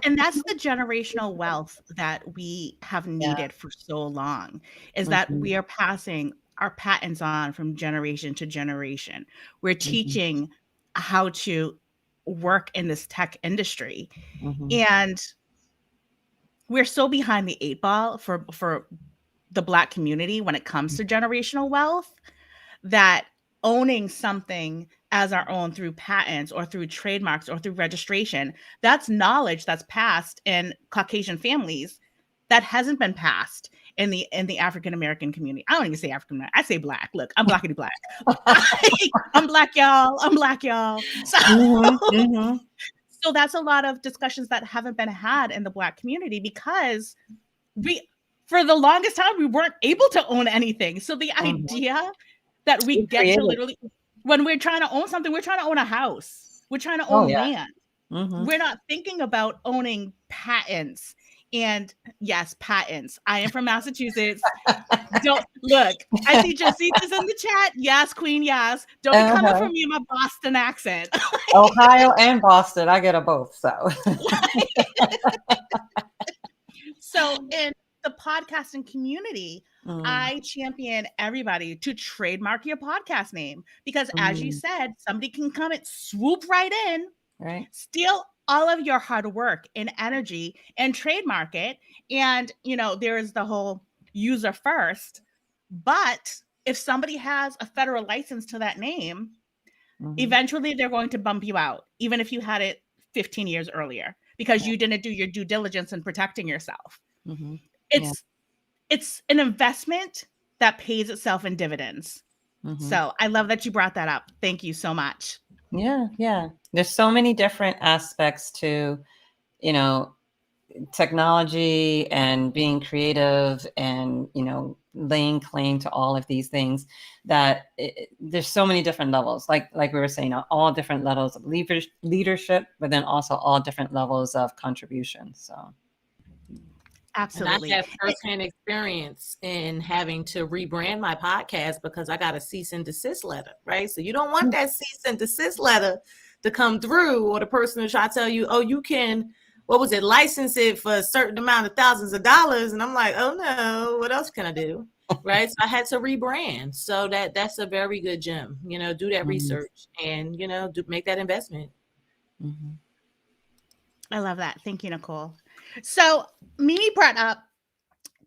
And that's the generational wealth that we have needed for so long, is that Mhm. we are passing our patents on from generation to generation. We're teaching how to work in this tech industry. Mhm. And we're so behind the eight ball for the Black community when it comes to generational wealth, that owning something as our own through patents or through trademarks or through registration, that's knowledge that's passed in Caucasian families that hasn't been passed in the African American community. I don't even say African American, I say Black. Look, I'm Blackity Black. I'm Black, y'all. I'm Black, y'all. So, Mhm. Mhm. so that's a lot of discussions that haven't been had in the Black community, because for the longest time, we weren't able to own anything. So the Mhm. idea that we We get to created. literally, when we're trying to own something, we're trying to own a house. We're trying to Oh own yeah. land. Mhm. We're not thinking about owning patents. And yes, patents. I am from Massachusetts. Don't look. I see Josita's in the chat. Yes, Queen. Yes. Don't be coming for me in my Boston accent. Ohio and Boston, I get them both. So. So in the podcasting community, Mm. I champion everybody to trademark your podcast name, because as you said, somebody can come and swoop right in, Right. steal all of your hard work and energy and trademark it. And, there is the whole user first. But if somebody has a federal license to that name, eventually they're going to bump you out, even if you had it 15 years earlier, because you didn't do your due diligence in protecting yourself. Mm-hmm. It's an investment that pays itself in dividends. Mm-hmm. So I love that you brought that up. Thank you so much. Yeah. There's so many different aspects to, technology and being creative and, laying claim to all of these things, that there's so many different levels, like we were saying, all different levels of leadership, but then also all different levels of contribution. So. Absolutely. And I have firsthand experience in having to rebrand my podcast because I got a cease and desist letter, right? So you don't want that cease and desist letter to come through, or the person to try to tell you, oh, you can, license it for a certain amount of thousands of dollars. And I'm like, oh no, what else can I do? Right. So I had to rebrand. So that's a very good gem, do that research and, make that investment. Mm-hmm. I love that. Thank you, Nicole. So Mimi brought up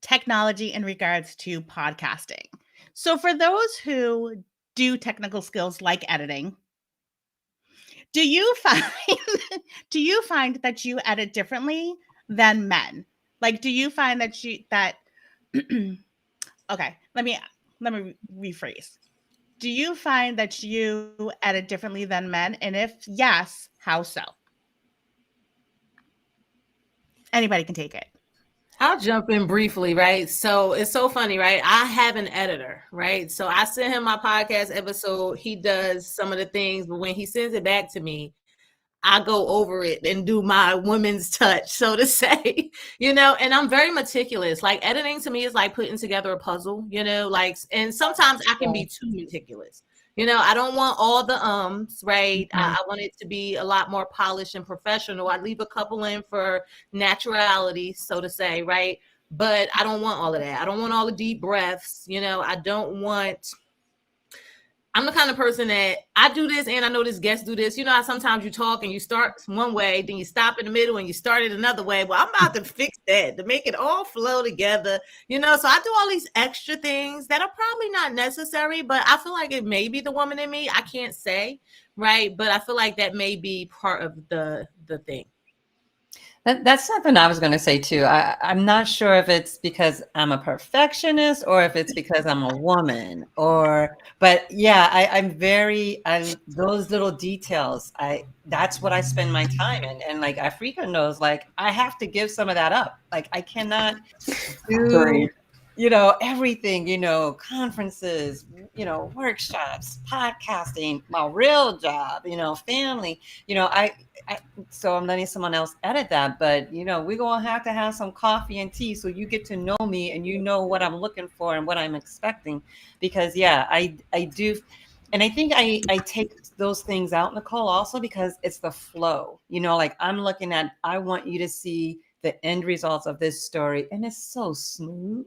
technology in regards to podcasting. So for those who do technical skills like editing, do you find that you edit differently than men? Like, do you find that okay, let me rephrase. Do you find that you edit differently than men? And if yes, how so? Anybody can take it. I'll jump in briefly, right? So it's so funny, right? I have an editor, right? So I send him my podcast episode. He does some of the things, but when he sends it back to me, I go over it and do my women's touch, so to say, and I'm very meticulous. Like editing to me is like putting together a puzzle, like, and sometimes I can be too meticulous. I don't want all the right? Mm-hmm. I want it to be a lot more polished and professional. I leave a couple in for naturality, so to say, right? But I don't want all of that. I don't want all the deep breaths. I don't want. I'm the kind of person that I do this, and I know this guests do this. You know how sometimes you talk and you start one way, then you stop in the middle and you start it another way. Well, I'm about to fix that to make it all flow together. So I do all these extra things that are probably not necessary, but I feel like it may be the woman in me. I can't say, right? But I feel like that may be part of the thing. That's something I was going to say too. I'm not sure if it's because I'm a perfectionist or if it's because I'm a woman but yeah, those little details, that's what I spend my time in. And like Afrika knows, like I have to give some of that up. Like I cannot do, everything, conferences, workshops, podcasting, my real job, family, so I'm letting someone else edit that, but we're going to have some coffee and tea so you get to know me and you know what I'm looking for and what I'm expecting, because I do. And I think I take those things out, Nicole, also because it's the flow, like I'm looking at, I want you to see the end results of this story and it's so smooth.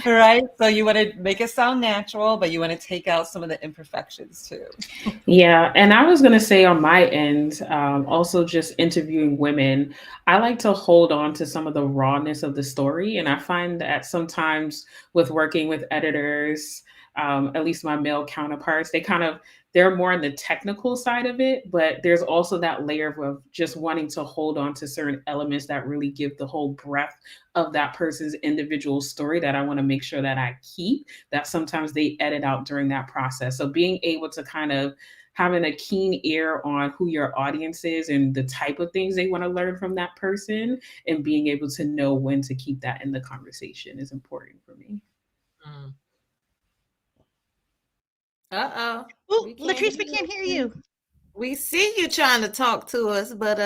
Right? So you want to make it sound natural, but you want to take out some of the imperfections too. Yeah. And I was going to say on my end, also just interviewing women, I like to hold on to some of the rawness of the story. And I find that sometimes with working with editors, at least my male counterparts, they're more on the technical side of it, but there's also that layer of just wanting to hold on to certain elements that really give the whole breadth of that person's individual story that I want to make sure that I keep, that sometimes they edit out during that process. So being able to kind of having a keen ear on who your audience is and the type of things they want to learn from that person and being able to know when to keep that in the conversation is important for me. Uh-oh. Latrice, we can't hear you. We see you trying to talk to us, but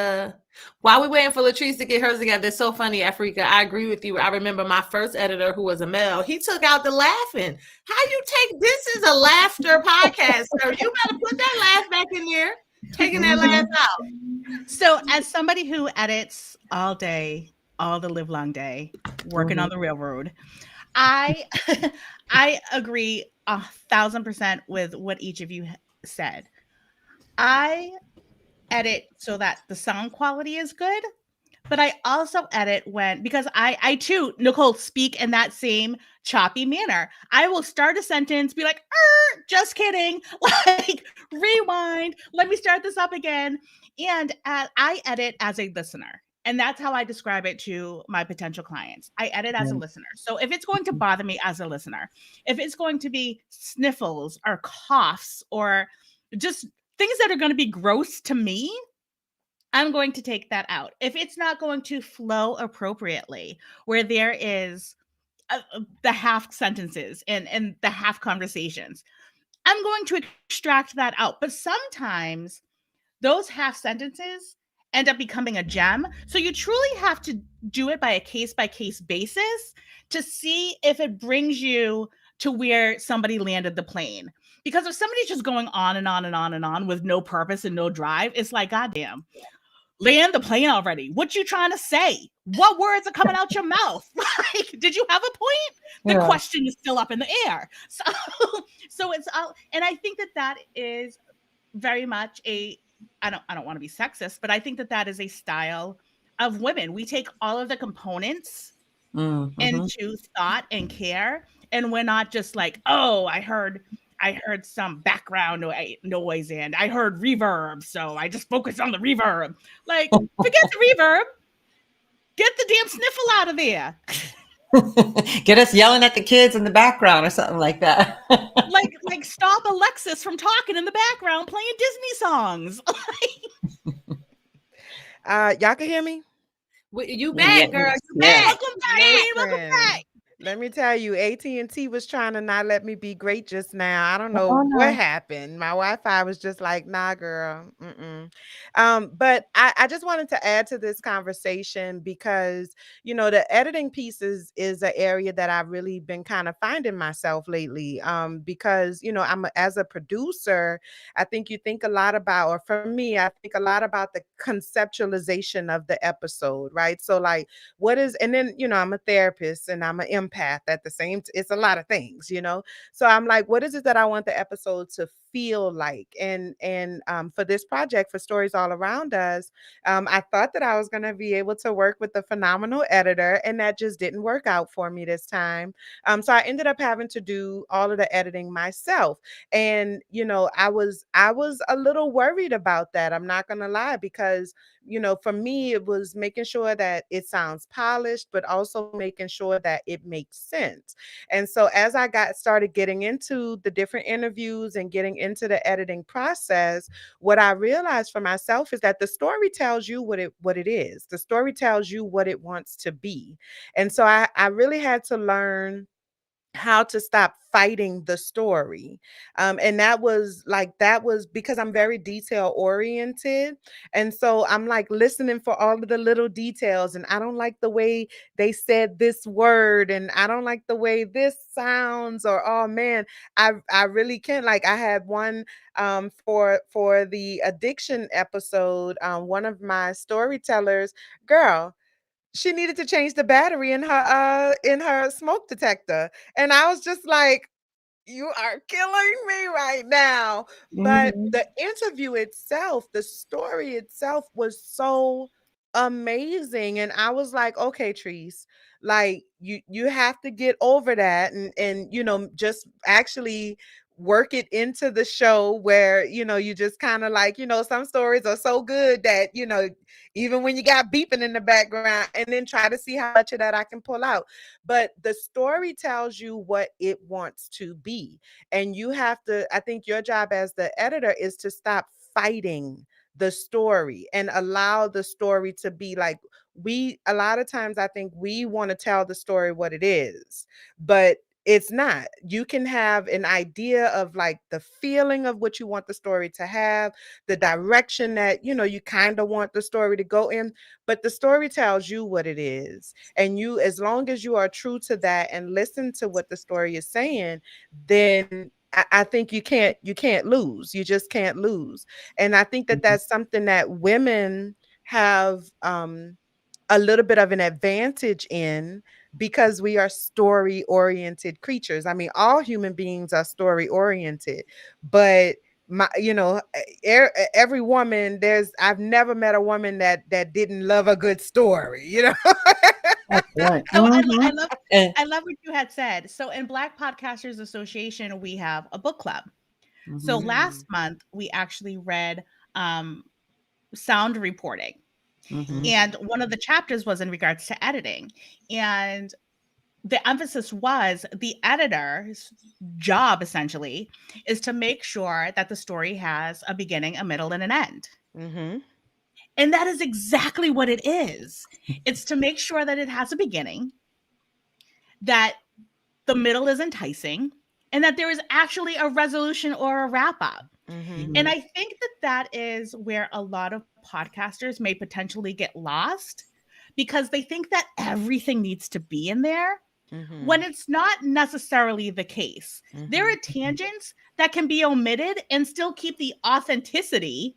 while we're waiting for Latrice to get hers together, it's so funny, Afrika. I agree with you. I remember my first editor who was a male. He took out the laughing. How you take this is a laughter podcast, sir. You better put that laugh back in there. Taking that laugh out. So as somebody who edits all day, all the live long day, working on the railroad, I agree 1,000% with what each of you said. I edit so that the sound quality is good, but I also edit because I too, Nicole, speak in that same choppy manner. I will start a sentence, be like, just kidding, like rewind, let me start this up again. And I edit as a listener. And that's how I describe it to my potential clients. I edit as a listener. So if it's going to bother me as a listener, if it's going to be sniffles or coughs or just things that are going to be gross to me, I'm going to take that out. If it's not going to flow appropriately, where there is the half sentences and the half conversations, I'm going to extract that out. But sometimes those half sentences end up becoming a gem. So you truly have to do it by a case-by-case basis to see if it brings you to where somebody landed the plane. Because if somebody's just going on and on and on and on with no purpose and no drive, it's like, goddamn, land the plane already. What you trying to say? What words are coming out your mouth? Like, did you have a point? The question is still up in the air. So it's all, and I think that is very much I don't want to be sexist, but I think that is a style of women. We take all of the components into thought and care, and we're not just like, oh, I heard some background noise and I heard reverb, so I just focus on the reverb. Like, forget the reverb. Get the damn sniffle out of there. Get us yelling at the kids in the background or something like that. like stop Alexis from talking in the background playing Disney songs. Y'all can hear me? You back, girl. Yes, You back. Welcome back, Queen. Welcome back. Let me tell you, AT&T was trying to not let me be great just now. I don't know Oh, no. what happened. My Wi-Fi was just like, nah, girl. Mm-mm. But I just wanted to add to this conversation because, the editing pieces is an area that I've really been kind of finding myself lately. Because, as a producer, I think you think a lot about, or for me, I think a lot about the conceptualization of the episode, right? So like, what is, and then I'm a therapist and I'm an empath at the same it's a lot of things. So I'm like, what is it that I want the episode to feel like? And for this project, for Stories All Around Us, I thought that I was going to be able to work with a phenomenal editor, and that just didn't work out for me this time. So I ended up having to do all of the editing myself. And I was a little worried about that, I'm not going to lie, because for me, it was making sure that it sounds polished, but also making sure that it makes sense. And so as I got started getting into the different interviews and getting into the editing process, what I realized for myself is that the story tells you what it is. The story tells you what it wants to be. And so I really had to learn how to stop fighting the story. And that was because I'm very detail oriented. And so I'm like listening for all of the little details. And I don't like the way they said this word. And I don't like the way this sounds. Or, oh man, I really can't. Like, I had one for the addiction episode, one of my storytellers, girl, she needed to change the battery in her smoke detector. And I was just like, you are killing me right now. But Mhm. the interview itself, the story itself was so amazing. And I was like, okay, Treese, like you have to get over that and just actually work it into the show where you just kind of like, some stories are so good that even when you got beeping in the background, and then try to see how much of that I can pull out. But the story tells you what it wants to be. And you have to, I think your job as the editor is to stop fighting the story and allow the story to be like, a lot of times I think we want to tell the story what it is, but it's not. You can have an idea of like the feeling of what you want the story to have, the direction that you kind of want the story to go in, but the story tells you what it is. And you, as long as you are true to that and listen to what the story is saying, then I think you can't lose. You just can't lose. And I think that that's something that women have a little bit of an advantage in, because we are story oriented creatures. I mean, all human beings are story oriented, but every woman, I've never met a woman that didn't love a good story. That's right. So Mhm. And- I love what you had said. So in Black Podcasters Association, we have a book club. So Mhm. last month we actually read sound reporting. Mhm. And one of the chapters was in regards to editing. And the emphasis was the editor's job essentially is to make sure that the story has a beginning, a middle, and an end. Mm-hmm. And that is exactly what it is. It's to make sure that it has a beginning, that the middle is enticing, and that there is actually a resolution or a wrap up. Mm-hmm. And I think that that is where a lot of podcasters may potentially get lost, because they think that everything needs to be in there Mm-hmm. when it's not necessarily the case. There Mm-hmm. are tangents that can be omitted and still keep the authenticity,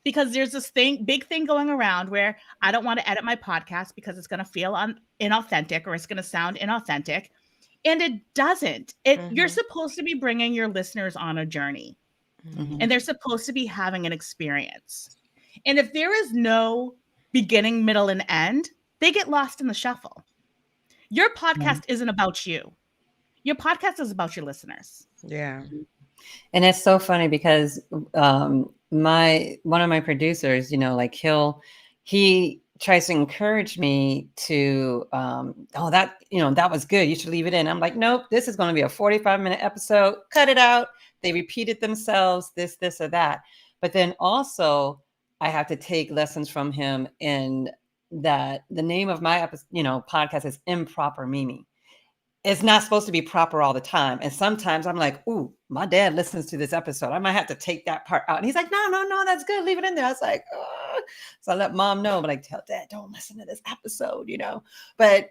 because there's this big thing going around where I don't want to edit my podcast because it's going to feel inauthentic, or it's going to sound inauthentic. And it doesn't. You're Mm-hmm. supposed to be bringing your listeners on a journey, Mm-hmm. and they're supposed to be having an experience. And if there is no beginning, middle, and end, they get lost in the shuffle. Your podcast isn't about you. Your podcast is about your listeners. Yeah. And it's so funny because one of my producers, like he tries to encourage me to, oh, that was good. You should leave it in. I'm like, nope, this is going to be a 45-minute episode. Cut it out. They repeated themselves, this, or that. But then also I have to take lessons from him in that the name of my podcast is Improper Mimi. It's not supposed to be proper all the time. And sometimes I'm like, ooh, my dad listens to this episode. I might have to take that part out. And he's like, no, that's good. Leave it in there. I was like, oh. So I let mom know, but I tell dad, don't listen to this episode, But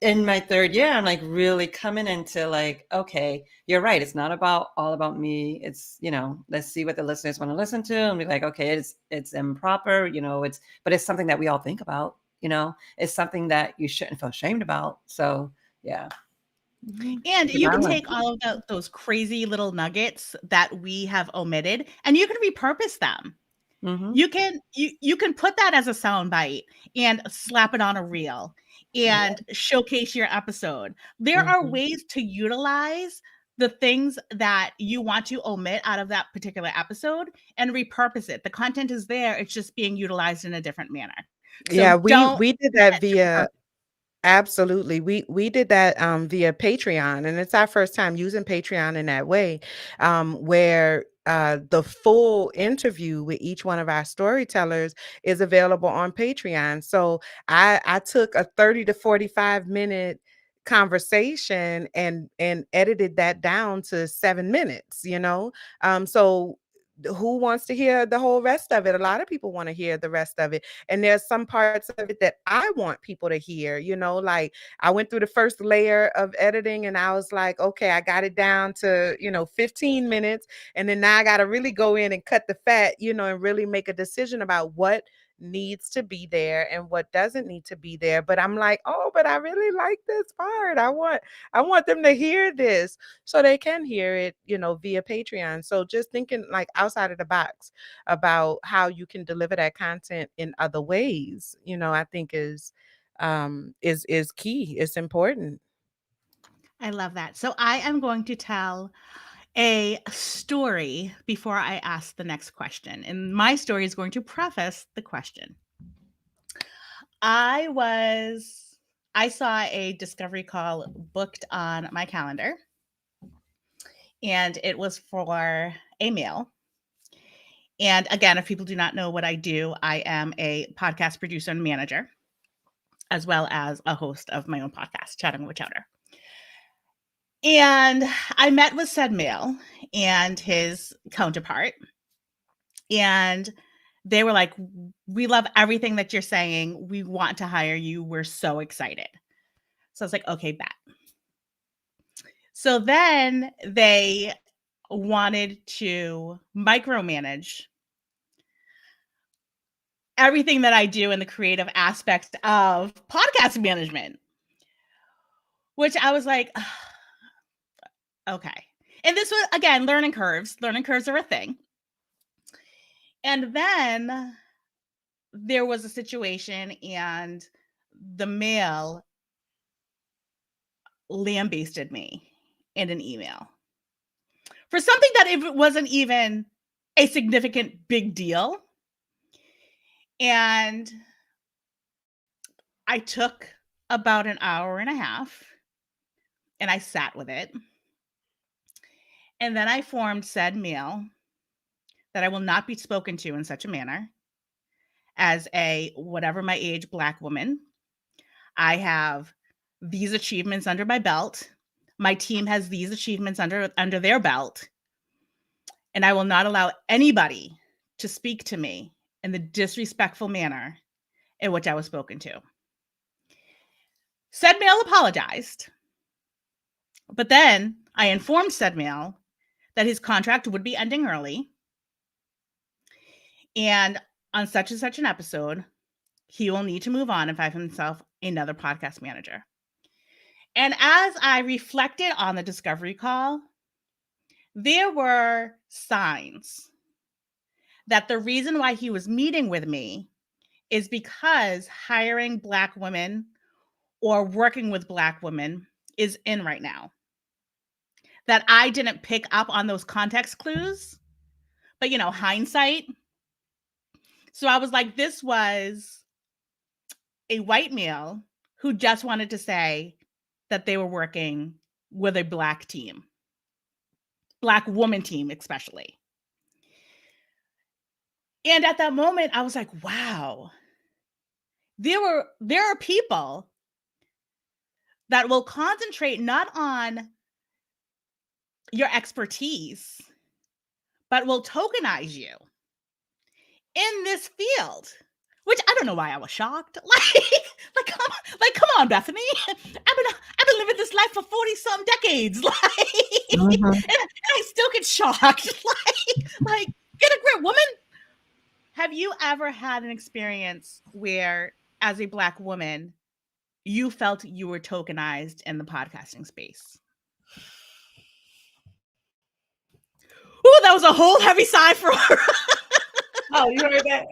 in my third year, I'm like really coming into like, okay, you're right. It's not all about me. It's, let's see what the listeners want to listen to. And be like, okay, it's improper, but it's something that we all think about, it's something that you shouldn't feel ashamed about. So yeah. And you can take all of those crazy little nuggets that we have omitted and you can repurpose them. Mm-hmm. You can put that as a sound bite and slap it on a reel and showcase your episode. There are ways to utilize the things that you want to omit out of that particular episode and repurpose it. The content is there. It's just being utilized in a different manner. So yeah, we did that via absolutely. We did that via Patreon, and it's our first time using Patreon in that way, where the full interview with each one of our storytellers is available on Patreon. So I took a 30 to 45 minute conversation and edited that down to 7 minutes, so who wants to hear the whole rest of it? A lot of people want to hear the rest of it. And there's some parts of it that I want people to hear, like I went through the first layer of editing and I was like, okay, I got it down to, 15 minutes. And then now I got to really go in and cut the fat, and really make a decision about what needs to be there and what doesn't need to be there. But I'm like, oh, but I really like this part. I want them to hear this so they can hear it, via Patreon. So just thinking like outside of the box about how you can deliver that content in other ways, I think is key. It's important. I love that. So I am going to tell a story before I ask the next question. And my story is going to preface the question. I saw a discovery call booked on my calendar, and it was for a male. And again, if people do not know what I do, I am a podcast producer and manager, as well as a host of my own podcast, Chatting with Chowder. And I met with said male and his counterpart, and they were like, we love everything that you're saying. We want to hire you. We're so excited. So I was like, okay, bet. So then they wanted to micromanage everything that I do in the creative aspect of podcast management, which I was like, okay. And this was, again, learning curves. Learning curves are a thing. And then there was a situation and the male lambasted me in an email for something that it wasn't even a significant big deal. And I took about an hour and a half and I sat with it. And then I informed said male that I will not be spoken to in such a manner as a whatever my age Black woman. I have these achievements under my belt. My team has these achievements under their belt. And I will not allow anybody to speak to me in the disrespectful manner in which I was spoken to. Said male apologized. But then I informed said male that his contract would be ending early. And on such and such an episode, he will need to move on and find himself another podcast manager. And as I reflected on the discovery call, there were signs that the reason why he was meeting with me is because hiring Black women or working with Black women is in right now. That I didn't pick up on those context clues, but hindsight. So I was like, this was a white male who just wanted to say that they were working with a Black team, Black woman team, especially. And at that moment, I was like, wow, there are people that will concentrate not on your expertise, but will tokenize you in this field. Which I don't know why I was shocked. Come on, Bethany. I've been living this life for 40-some decades. And I still get shocked. Like, get a grip, woman. Have you ever had an experience where, as a Black woman, you felt you were tokenized in the podcasting space? Ooh, that was a whole heavy sigh for her. Oh, you heard that?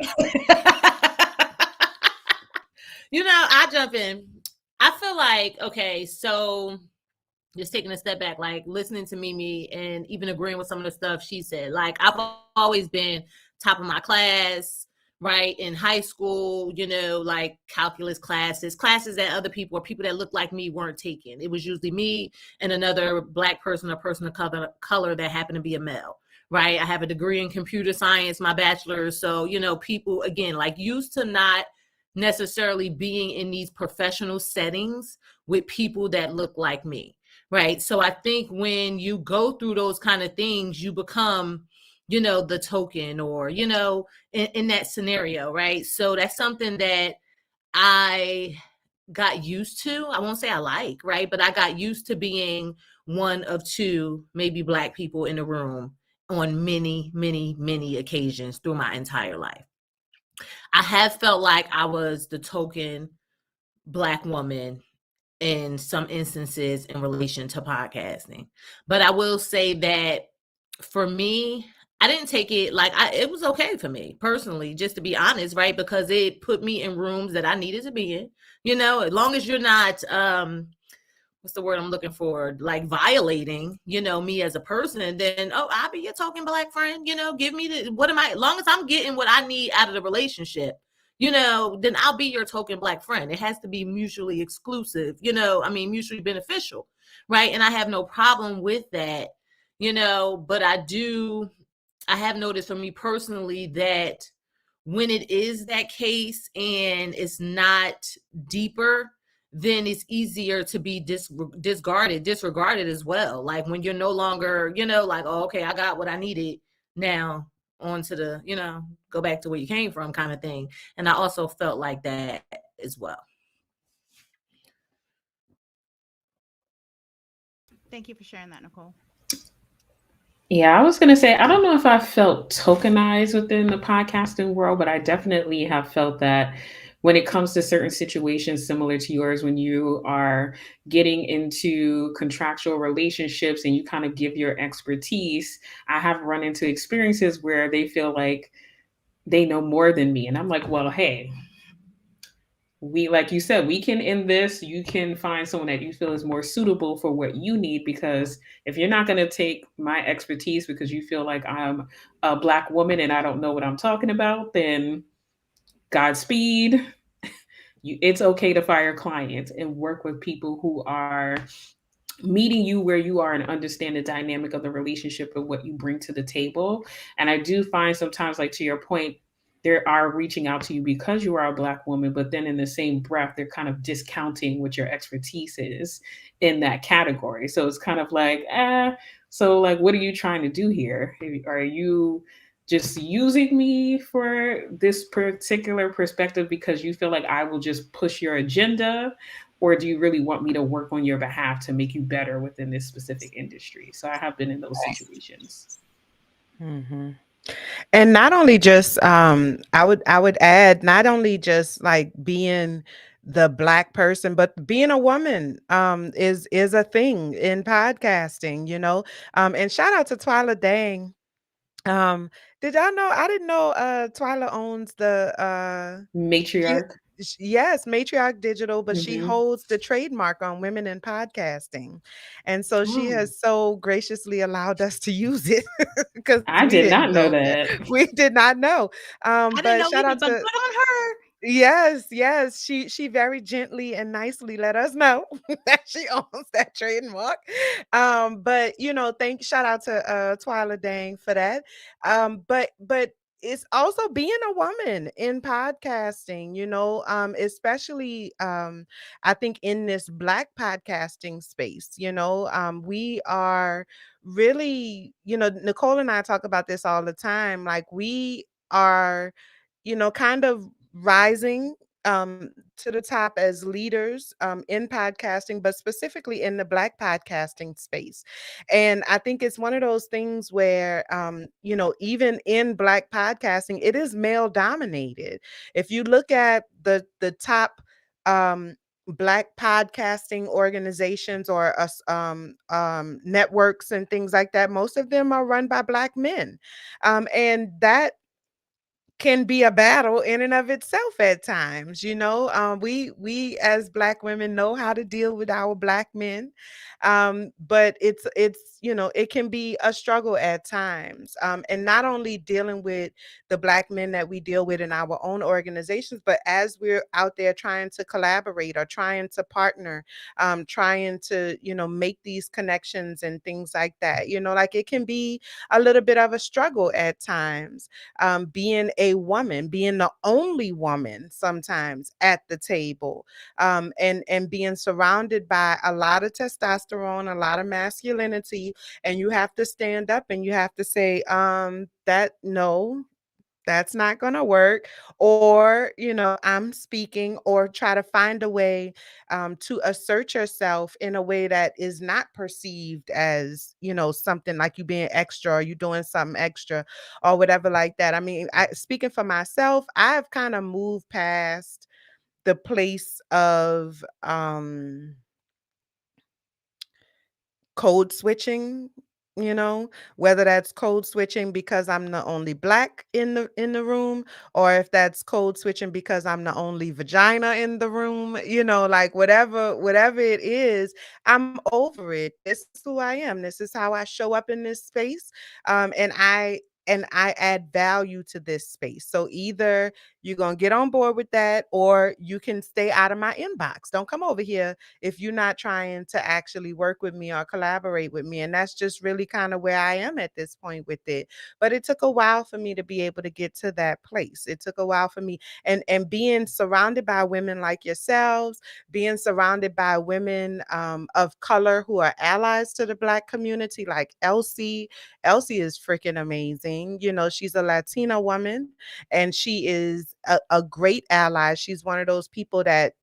I jump in. I feel like, okay, so just taking a step back, like listening to Mimi and even agreeing with some of the stuff she said. Like, I've always been top of my class, right? In high school, like calculus classes that other people or people that looked like me weren't taking. It was usually me and another Black person or person of color that happened to be a male, right? I have a degree in computer science, my bachelor's. So, people, again, like used to not necessarily being in these professional settings with people that look like me, right? So I think when you go through those kind of things, you become, the token or, in that scenario, right? So that's something that I got used to. I won't say I like, right? But I got used to being one of two, maybe Black people in the room on many, many, many occasions through my entire life. I have felt like I was the token Black woman in some instances in relation to podcasting. But I will say that for me, I didn't take it like it was okay for me personally, just to be honest, right? Because it put me in rooms that I needed to be in, as long as you're not, what's the word I'm looking for? Like violating, me as a person, then, I'll be your token Black friend, give me as long as I'm getting what I need out of the relationship, then I'll be your token Black friend. It has to be mutually exclusive, mutually beneficial, right? And I have no problem with that, but I have noticed for me personally that when it is that case and it's not deeper, then it's easier to be disregarded as well. Like when you're no longer, like, oh, okay, I got what I needed. Now on to the, go back to where you came from kind of thing. And I also felt like that as well. Thank you for sharing that, Nicole. Yeah, I was going to say, I don't know if I felt tokenized within the podcasting world, but I definitely have felt that when it comes to certain situations similar to yours, when you are getting into contractual relationships and you kind of give your expertise, I have run into experiences where they feel like they know more than me. And I'm like, well, hey, like you said, we can end this. You can find someone that you feel is more suitable for what you need, because if you're not going to take my expertise because you feel like I'm a Black woman and I don't know what I'm talking about, then Godspeed. It's okay to fire clients and work with people who are meeting you where you are and understand the dynamic of the relationship and what you bring to the table. And I do find sometimes, like to your point, they are reaching out to you because you are a Black woman, but then in the same breath, they're kind of discounting what your expertise is in that category. So it's kind of like, so like, what are you trying to do here? Are you just using me for this particular perspective because you feel like I will just push your agenda? Or do you really want me to work on your behalf to make you better within this specific industry? So I have been in those situations. Mm-hmm. And not only just, I would add, not only just like being the Black person, but being a woman is a thing in podcasting, and shout out to Twyla Dang. Did y'all know? I didn't know Twyla owns the Matriarch. yes, Matriarch Digital, but she Mm-hmm. holds the trademark on women in podcasting. And so she has so graciously allowed us to use it because I we did didn't not know know. that. We did not know. I didn't But know shout either, out but to good on her. Yes, yes. She very gently and nicely let us know that she owns that trademark. But thank shout out to Twyla Dang for that. But it's also being a woman in podcasting, especially I think in this Black podcasting space, we are really, Nicole and I talk about this all the time. Like we are, kind of rising to the top as leaders in podcasting, but specifically in the Black podcasting space. And I think it's one of those things where, even in Black podcasting, it is male dominated. If you look at the top Black podcasting organizations or networks and things like that, most of them are run by Black men, and that can be a battle in and of itself at times. We as Black women know how to deal with our Black men, but it can be a struggle at times, and not only dealing with the Black men that we deal with in our own organizations, but as we're out there trying to collaborate or trying to partner, trying to make these connections and things like that. Like it can be a little bit of a struggle at times, being a woman, being the only woman sometimes at the table, and being surrounded by a lot of testosterone, a lot of masculinity, and you have to stand up and you have to say, that no, that's not going to work, or I'm speaking, or try to find a way to assert yourself in a way that is not perceived as something like you being extra, or you doing something extra, or whatever like that. I mean, speaking for myself, I've kind of moved past the place of code switching, whether that's code switching because I'm the only Black in the room, or if that's code switching because I'm the only vagina in the room, like whatever it is, I'm over it. This is who I am. This is how I show up in this space. And I add value to this space. So either you're going to get on board with that, or you can stay out of my inbox. Don't come over here if you're not trying to actually work with me or collaborate with me. And that's just really kind of where I am at this point with it. But it took a while for me to be able to get to that place. It took a while for me, and being surrounded by women like yourselves, being surrounded by women of color who are allies to the Black community, like Elsie. Elsie is freaking amazing. She's a Latina woman, and she is a great ally. She's one of those people that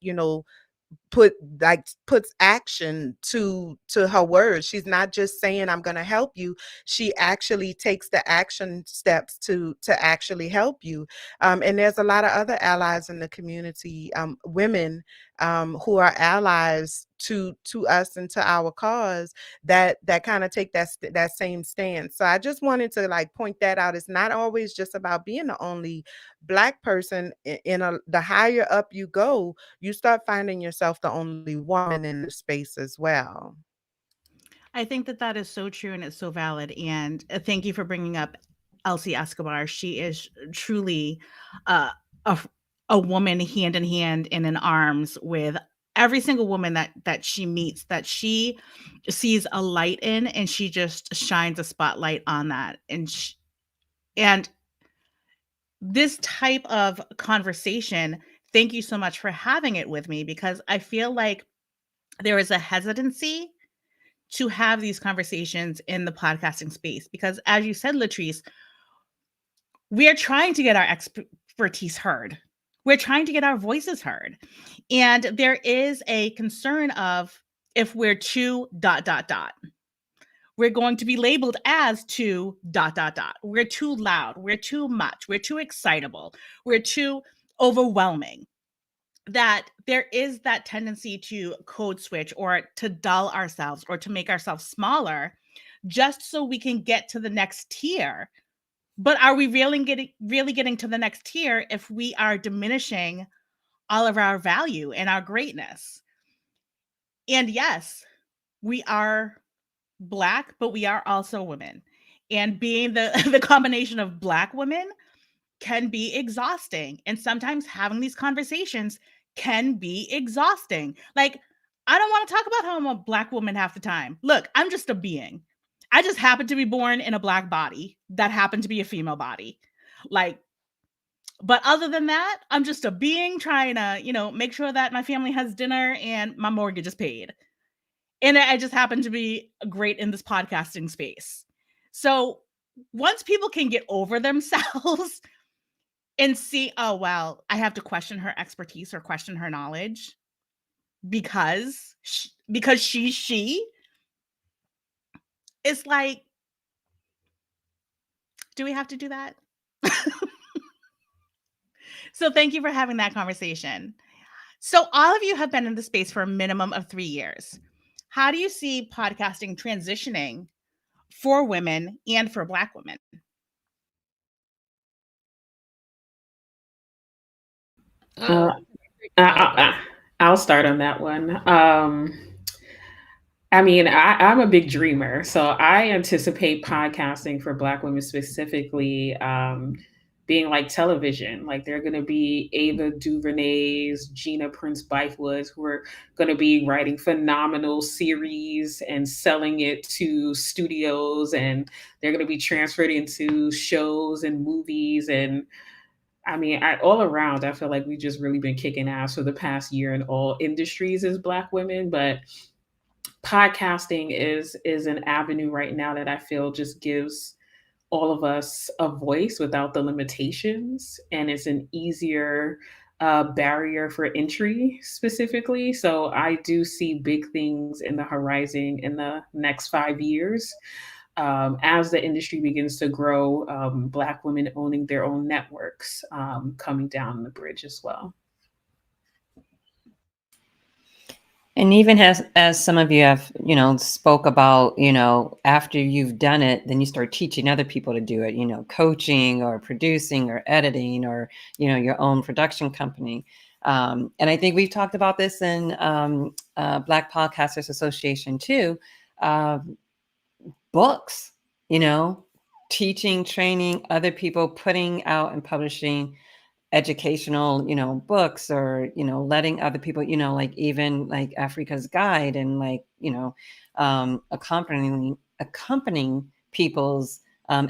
puts action to her words. She's not just saying I'm going to help you. She actually takes the action steps to actually help you. And there's a lot of other allies in the community, women, who are allies to us and to our cause, that kind of take that same stance. So I just wanted to like point that out. It's not always just about being the only Black person. The higher up you go, you start finding yourself the only woman in the space as well. I think that that is so true and it's so valid. And thank you for bringing up Elsie Escobar. She is truly uh, a, a woman hand in hand and in arms with every single woman that she meets, that she sees a light in, and she just shines a spotlight on that. And this type of conversation, thank you so much for having it with me, because I feel like there is a hesitancy to have these conversations in the podcasting space, because as you said, Latrice, we are trying to get our expertise heard. We're trying to get our voices heard. And there is a concern of, if we're too ... we're going to be labeled as too ... we're too loud, we're too much, we're too excitable, we're too overwhelming. That there is that tendency to code switch, or to dull ourselves, or to make ourselves smaller, just so we can get to the next tier. But are we really getting to the next tier if we are diminishing all of our value and our greatness? And yes, we are Black, but we are also women. And being the the combination of Black women, can be exhausting. And sometimes having these conversations can be exhausting. Like, I don't want to talk about how I'm a Black woman half the time. Look, I'm just a being. I just happen to be born in a Black body that happened to be a female body. Like, but other than that, I'm just a being trying to, make sure that my family has dinner and my mortgage is paid. And I just happen to be great in this podcasting space. So once people can get over themselves and see, oh, well, I have to question her expertise or question her knowledge because she, it's like, do we have to do that? So thank you for having that conversation. So all of you have been in the space for a minimum of 3 years. How do you see podcasting transitioning for women and for Black women? Uh, I'll start on that one. I mean, I'm a big dreamer, so I anticipate podcasting for Black women specifically being like television. Like they're going to be Ava DuVernay's, Gina Prince Bythewood, who are going to be writing phenomenal series and selling it to studios, and they're going to be transferred into shows and movies. And I mean, all around, I feel like we've just really been kicking ass for the past year in all industries as Black women, but podcasting is an avenue right now that I feel just gives all of us a voice without the limitations, and it's an easier barrier for entry specifically. So I do see big things in the horizon in the next 5 years. As the industry begins to grow, Black women owning their own networks coming down the bridge as well. And even as some of you have, spoke about, after you've done it, then you start teaching other people to do it, coaching or producing or editing or, your own production company. And I think we've talked about this in Black Podcasters Association too. Books, teaching, training other people, putting out and publishing educational books, or letting other people, like even like Africa's Guide, and like accompanying people's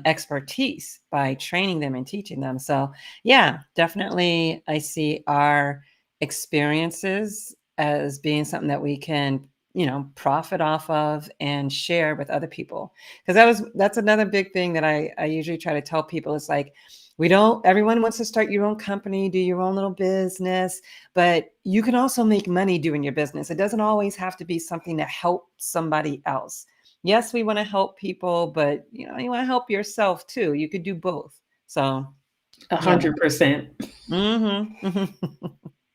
expertise by training them and teaching them. So yeah, definitely I see our experiences as being something that we can profit off of and share with other people, because that's another big thing that I usually try to tell people. It's like, everyone wants to start your own company, do your own little business, but you can also make money doing your business. It doesn't always have to be something to help somebody else. Yes, we want to help people, but you want to help yourself too. You could do both. So 100%.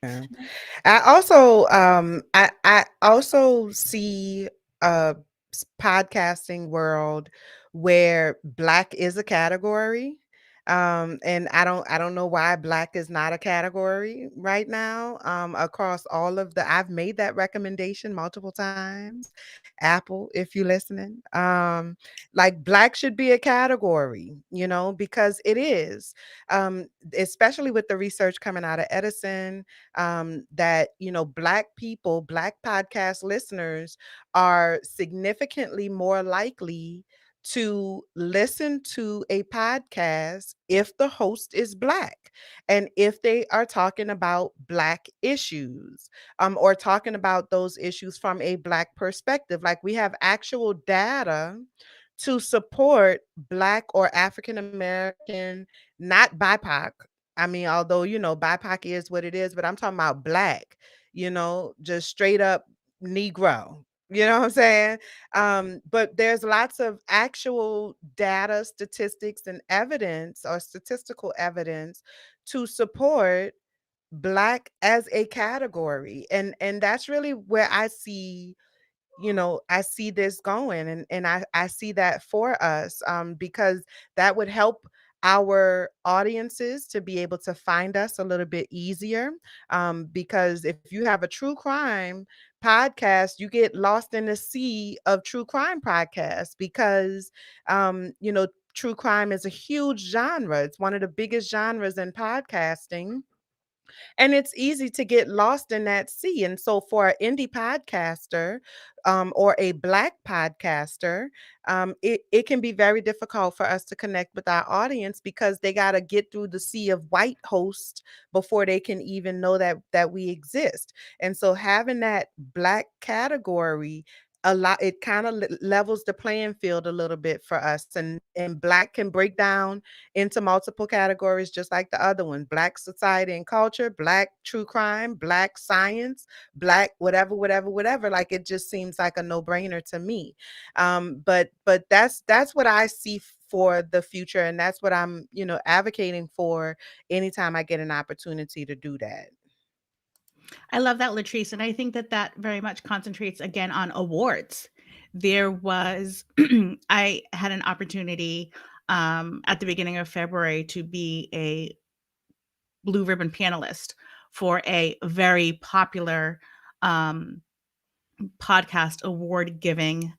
Yeah. I also see a podcasting world where Black is a category. And I don't know why Black is not a category right now. Across all of I've made that recommendation multiple times. Apple, if you're listening, like Black should be a category, because it is, especially with the research coming out of Edison, that, Black people, Black podcast listeners are significantly more likely to listen to a podcast if the host is Black and if they are talking about Black issues, or talking about those issues from a Black perspective. Like we have actual data to support Black or African American, not BIPOC. I mean, although, BIPOC is what it is, but I'm talking about Black, just straight up Negro. You know what I'm saying? But there's lots of actual data, statistics, and evidence, or statistical evidence, to support Black as a category. And that's really where I see, I see this going, and I see that for us, because that would help our audiences to be able to find us a little bit easier, because if you have a true crime podcast, you get lost in the sea of true crime podcasts, because true crime is a huge genre. It's one of the biggest genres in podcasting, and it's easy to get lost in that sea. And so, for an indie podcaster, or a Black podcaster, it can be very difficult for us to connect with our audience because they got to get through the sea of white hosts before they can even know that we exist. And so, having that Black category, a lot, it kind of levels the playing field a little bit for us, and Black can break down into multiple categories, just like the other one: Black society and culture, Black true crime, Black science, Black whatever, whatever, whatever. Like, it just seems like a no-brainer to me. But that's what I see for the future, and that's what I'm, advocating for anytime I get an opportunity to do that. I love that, Latrice. And I think that that very much concentrates again on awards. There was, I had an opportunity at the beginning of February to be a blue ribbon panelist for a very popular um, podcast award giving.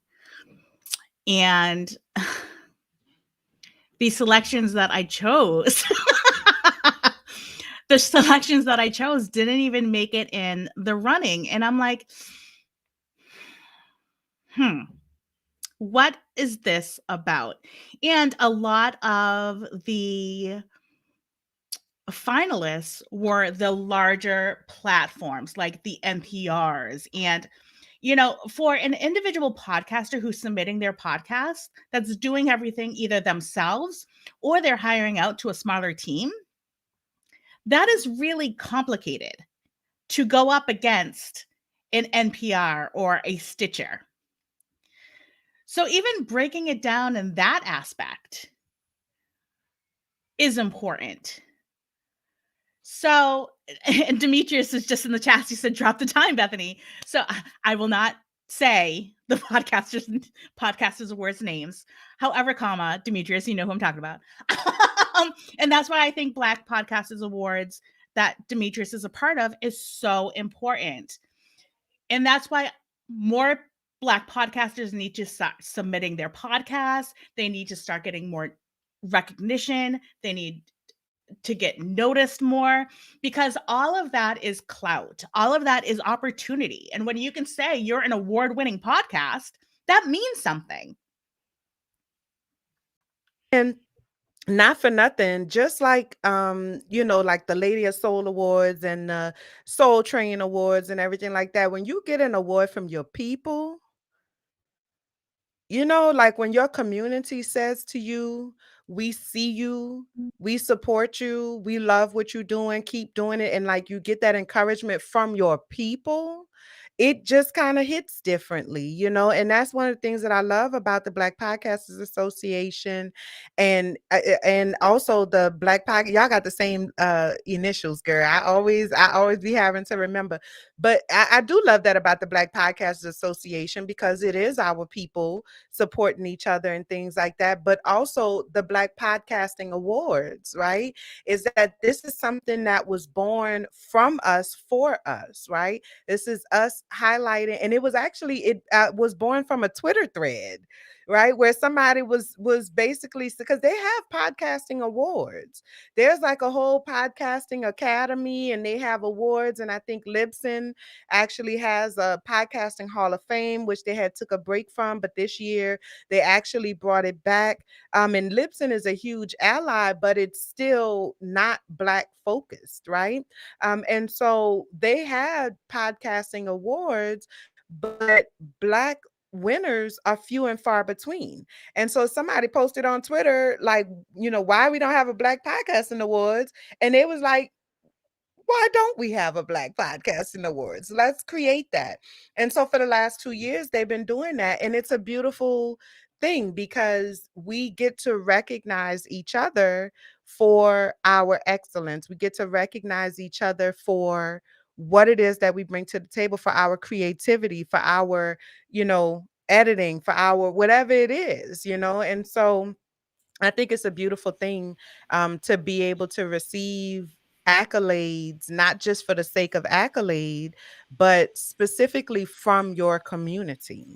And the selections that I chose, the selections that I chose didn't even make it in the running. And I'm like, what is this about? And a lot of the finalists were the larger platforms like the NPRs. And, for an individual podcaster who's submitting their podcast that's doing everything either themselves or they're hiring out to a smaller team, that is really complicated to go up against an NPR or a Stitcher. So even breaking it down in that aspect is important. So, and Demetrius is just in the chat. He said, drop the time, Bethany. So I will not say the podcasters awards names. However, Demetrius, you know who I'm talking about. And that's why I think Black Podcasters Awards that Demetrius is a part of is so important. And that's why more Black podcasters need to start submitting their podcasts. They need to start getting more recognition. They need to get noticed more, because all of that is clout. All of that is opportunity. And when you can say you're an award-winning podcast, that means something. And not for nothing, just like like the Lady of Soul Awards and the Soul Train Awards and everything like that, when you get an award from your people, like when your community says to you, we see you, we support you, we love what you're doing, keep doing it, and like you get that encouragement from your people, it just kind of hits differently, and that's one of the things that I love about the Black Podcasters Association, and also the Black Podcast. Y'all got the same initials, girl. I always be having to remember, but I do love that about the Black Podcasters Association, because it is our people supporting each other and things like that. But also the Black Podcasting Awards, right? Is that this is something that was born from us for us, right? This is us highlighting, and it was born from a Twitter thread, right, where somebody was basically, because they have podcasting awards. There's like a whole podcasting academy, and they have awards, and I think Libsyn actually has a podcasting hall of fame, which they had took a break from, but this year they actually brought it back. And Libsyn is a huge ally, but it's still not Black focused, right? And so they had podcasting awards, but Black winners are few and far between. And so somebody posted on Twitter, like, why we don't have a Black podcasting awards? And it was like, why don't we have a Black podcasting awards? Let's create that. And so for the last 2 years, they've been doing that. And it's a beautiful thing, because we get to recognize each other for our excellence. We get to recognize each other for what it is that we bring to the table, for our creativity, for our, editing, for our whatever it is, And so I think it's a beautiful thing, to be able to receive accolades, not just for the sake of accolade, but specifically from your community.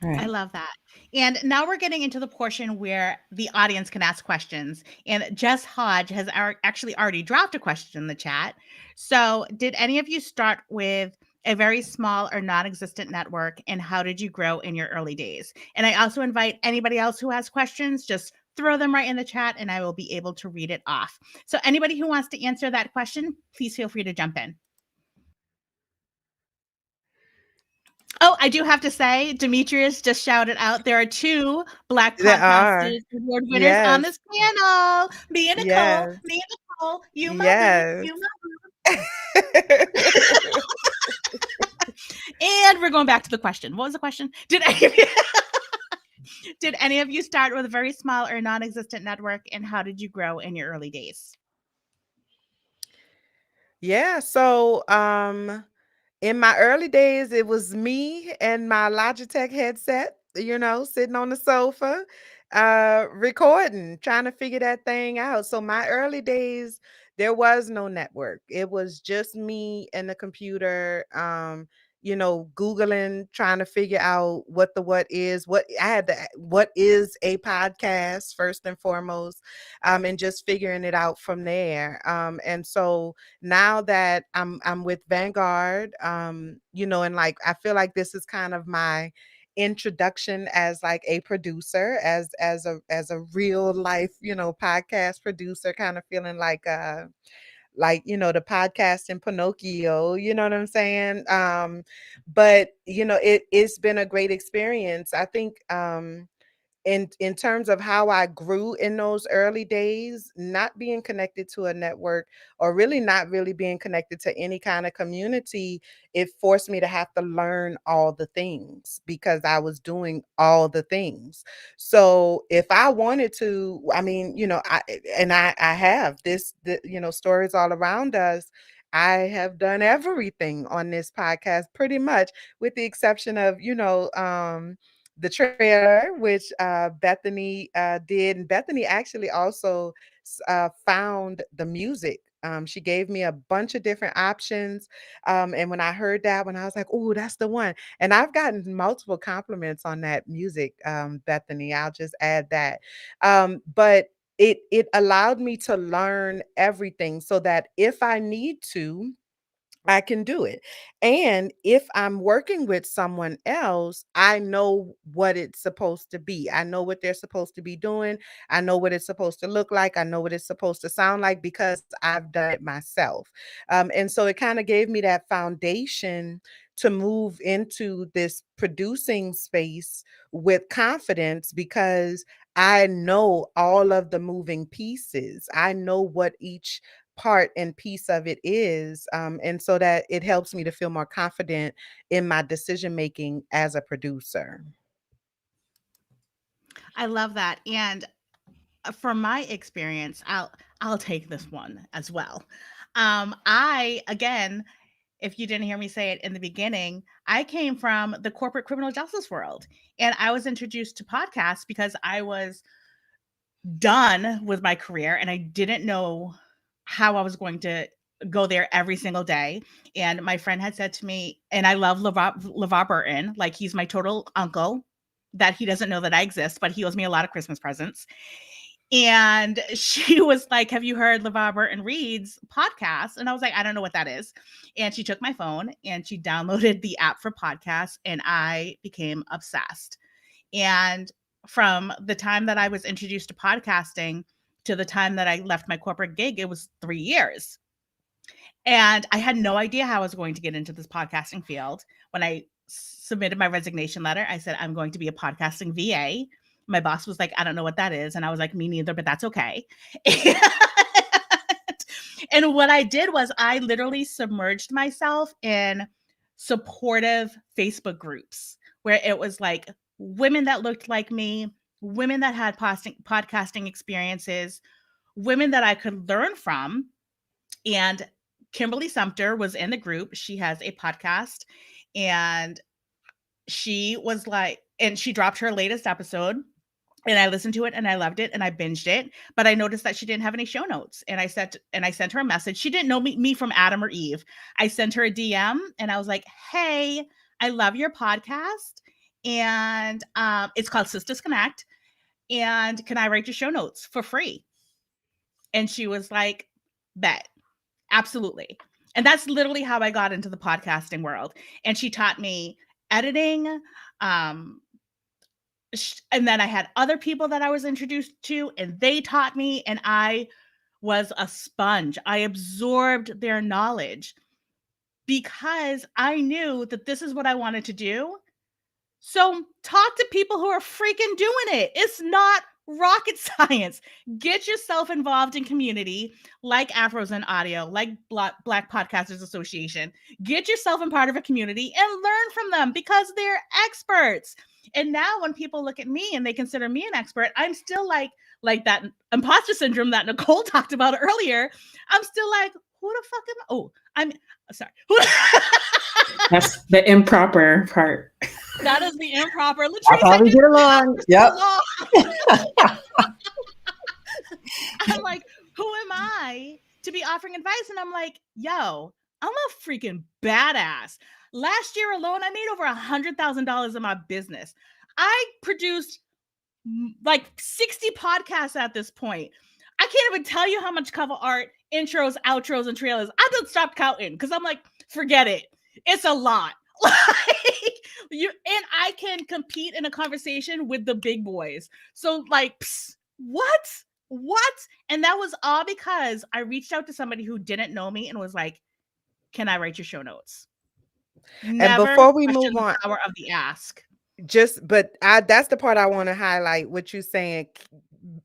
I love that. And now we're getting into the portion where the audience can ask questions. And Jess Hodge has actually already dropped a question in the chat. So, did any of you start with a very small or non existent network? And how did you grow in your early days? And I also invite anybody else who has questions, just throw them right in the chat and I will be able to read it off. So, anybody who wants to answer that question, please feel free to jump in. Oh, I do have to say, Demetrius just shouted out there are 2 Black There are. Podcasters Award winners on Yes. this panel. Me and Nicole, Yes. you my boo, Yes. you my And we're going back to the question. What was the question? Did any of you start with a very small or non-existent network, and how did you grow in your early days? Yeah. So, in my early days, it was me and my Logitech headset, sitting on the sofa, recording, trying to figure that thing out. So my early days, there was no network. It was just me and the computer, Googling, trying to figure out what is a podcast first and foremost, and just figuring it out from there. And so now that I'm with Vanguard, and like I feel like this is kind of my introduction as like a producer, as a real life, podcast producer, kind of feeling like the podcast in Pinocchio, you know what I'm saying? But it's been a great experience. I think in terms of how I grew in those early days, not being connected to a network or really not really being connected to any kind of community, it forced me to have to learn all the things because I was doing all the things. So if I wanted to, I mean, I have stories all around us. I have done everything on this podcast pretty much, with the exception of, the trailer, which Bethany did. And Bethany actually also found the music. She gave me a bunch of different options. And when I heard that one, I was like, oh, that's the one. And I've gotten multiple compliments on that music, Bethany. I'll just add that. But it allowed me to learn everything so that if I need to, I can do it. And if I'm working with someone else, I know what it's supposed to be. I know what they're supposed to be doing. I know what it's supposed to look like. I know what it's supposed to sound like because I've done it myself. And so it kind of gave me that foundation to move into this producing space with confidence because I know all of the moving pieces. I know what each part and piece of it is. And so that it helps me to feel more confident in my decision making as a producer. I love that. And from my experience, I'll take this one as well. I again, if you didn't hear me say it in the beginning, I came from the corporate criminal justice world, and I was introduced to podcasts because I was done with my career and I didn't know how I was going to go there every single day. And my friend had said to me, and I love LeVar Burton, like he's my total uncle, that he doesn't know that I exist, but he owes me a lot of Christmas presents. And she was like, have you heard LeVar Burton Reads podcast? And I was like, I don't know what that is. And she took my phone and she downloaded the app for podcasts, and I became obsessed. And from the time that I was introduced to podcasting to the time that I left my corporate gig, it was 3 years. And I had no idea how I was going to get into this podcasting field. When I submitted my resignation letter, I said, I'm going to be a podcasting VA. My boss was like, I don't know what that is. And I was like, me neither, but that's okay. And what I did was I literally submerged myself in supportive Facebook groups where it was like women that looked like me, women that had podcasting experiences, women that I could learn from. And Kimberly Sumter was in the group. She has a podcast, and she was like, and she dropped her latest episode, and I listened to it and I loved it and I binged it. But I noticed that she didn't have any show notes, and I sent her a message. She didn't know me from Adam or Eve. I sent her a DM and I was like, hey, I love your podcast and it's called Sisters Connect. And can I write your show notes for free? And she was like, bet, absolutely. And that's literally how I got into the podcasting world. And she taught me editing. And then I had other people that I was introduced to, and they taught me, and I was a sponge. I absorbed their knowledge because I knew that this is what I wanted to do. So talk to people who are freaking doing it. It's not rocket science. Get yourself involved in community like Afros in Audio, like Black Podcasters Association. Get yourself in part of a community and learn from them because they're experts. And now when people look at me and they consider me an expert, I'm still like that imposter syndrome that Nicole talked about earlier. I'm still like, who the fuck am I? Oh, I'm sorry. That's the improper part. That is the improper. Latrice, That's how we get along. Yep. I'm like, who am I to be offering advice? And I'm like, yo, I'm a freaking badass. Last year alone, I made over $100,000 in my business. I produced like 60 podcasts at this point. I can't even tell you how much cover art, intros, outros, and trailers. I just stopped counting because I'm like, forget it. It's a lot. And I can compete in a conversation with the big boys. So like, what? And that was all because I reached out to somebody who didn't know me and was like, can I write your show notes? Never and before we move the on, power of the ask. That's the part I want to highlight. What you're saying,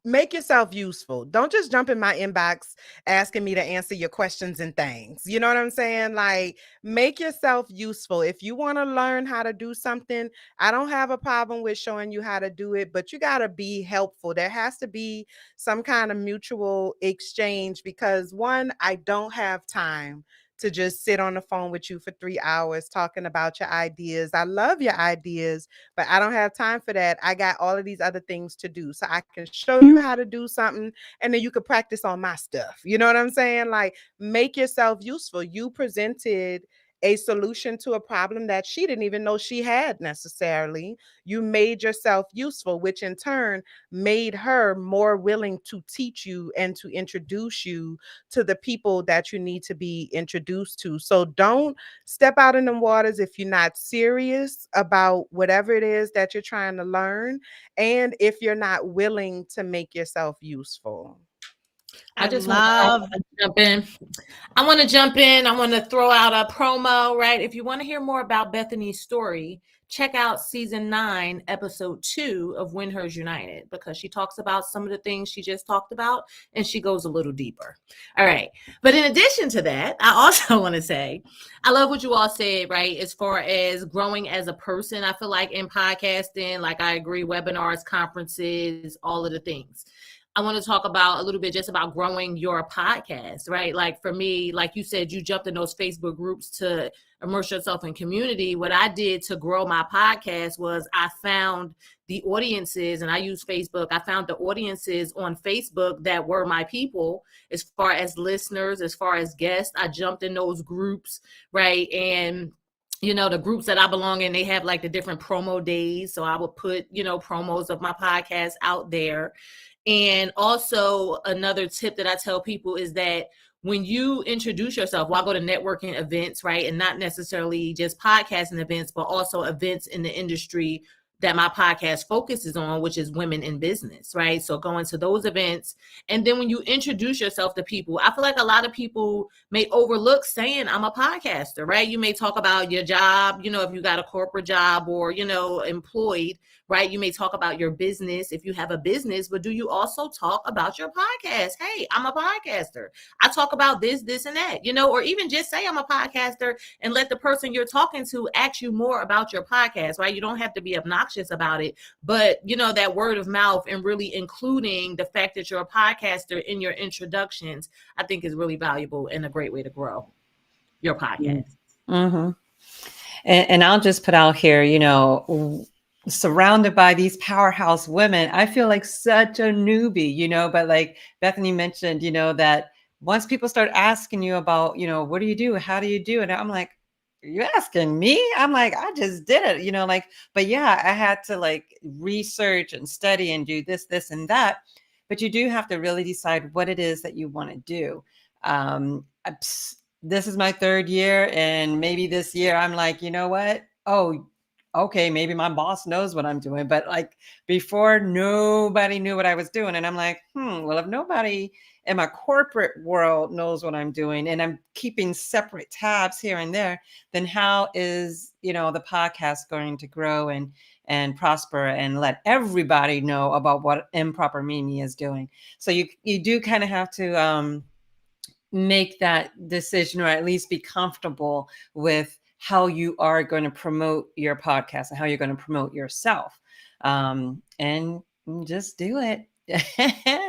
make yourself useful. Don't just jump in my inbox asking me to answer your questions and things. You know what I'm saying? Like, make yourself useful. If you want to learn how to do something, I don't have a problem with showing you how to do it, but you got to be helpful. There has to be some kind of mutual exchange because one, I don't have time to just sit on the phone with you for 3 hours talking about your ideas. I love your ideas, but I don't have time for that. I got all of these other things to do. So I can show you how to do something and then you could practice on my stuff. You know what I'm saying? Like, make yourself useful. You presented a solution to a problem that she didn't even know she had necessarily. You made yourself useful, which in turn made her more willing to teach you and to introduce you to the people that you need to be introduced to. So don't step out in the waters if you're not serious about whatever it is that you're trying to learn, and if you're not willing to make yourself useful. I just want to jump in. I want to throw out a promo, right? If you want to hear more about Bethany's story, check out season 9, episode 2 of When Hers United, because she talks about some of the things she just talked about and she goes a little deeper. All right. But in addition to that, I also want to say, I love what you all said, right? As far as growing as a person, I feel like in podcasting, like I agree, webinars, conferences, all of the things. I want to talk about a little bit just about growing your podcast, right? Like for me, like you said, you jumped in those Facebook groups to immerse yourself in community. What I did to grow my podcast was I found the audiences, and I use Facebook. I found the audiences on Facebook that were my people as far as listeners, as far as guests. I jumped in those groups, right? And you know, the groups that I belong in, they have like the different promo days. So I would put, you know, promos of my podcast out there. And also another tip that I tell people is that when you introduce yourself, well, I go to networking events, right? And not necessarily just podcasting events, but also events in the industry that my podcast focuses on, which is women in business, right? So going to those events. And then when you introduce yourself to people, I feel like a lot of people may overlook saying I'm a podcaster, right? You may talk about your job, you know, if you got a corporate job or, you know, employed, right? You may talk about your business if you have a business, but do you also talk about your podcast? Hey, I'm a podcaster. I talk about this, and that, you know, or even just say I'm a podcaster and let the person you're talking to ask you more about your podcast, right? You don't have to be obnoxious about it, but you know, that word of mouth and really including the fact that you're a podcaster in your introductions, I think is really valuable and a great way to grow your podcast. Mm-hmm. And I'll just put out here, you know, surrounded by these powerhouse women, I feel like such a newbie, you know, but like Bethany mentioned, you know, that once people start asking you about, you know, what do you do? How do you do it? I'm like, you asking me? I'm like, I just did it, you know, like, but yeah, I had to like research and study and do this and that. But you do have to really decide what it is that you want to do. This is my 3rd year, and maybe this year I'm like, you know what? Oh, okay, maybe my boss knows what I'm doing. But like before, nobody knew what I was doing. And I'm like, well, if nobody in my corporate world knows what I'm doing and I'm keeping separate tabs here and there, then how is, you know, the podcast going to grow and prosper and let everybody know about what Improper Mimi is doing? So you do kind of have to make that decision, or at least be comfortable with how you are going to promote your podcast and how you're going to promote yourself, and just do it.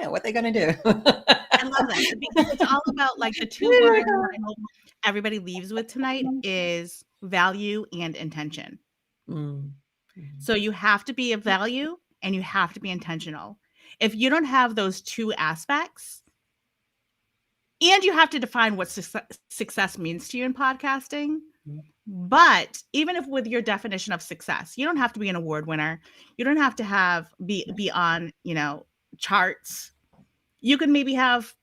What they going to do? I love that, because it's all about like the 2 words that I hope everybody leaves with tonight is value and intention. So you have to be of value and you have to be intentional. If you don't have those 2 aspects, and you have to define what success means to you in podcasting. But even if with your definition of success, you don't have to be an award winner. You don't have to be on, you know, charts. You can maybe have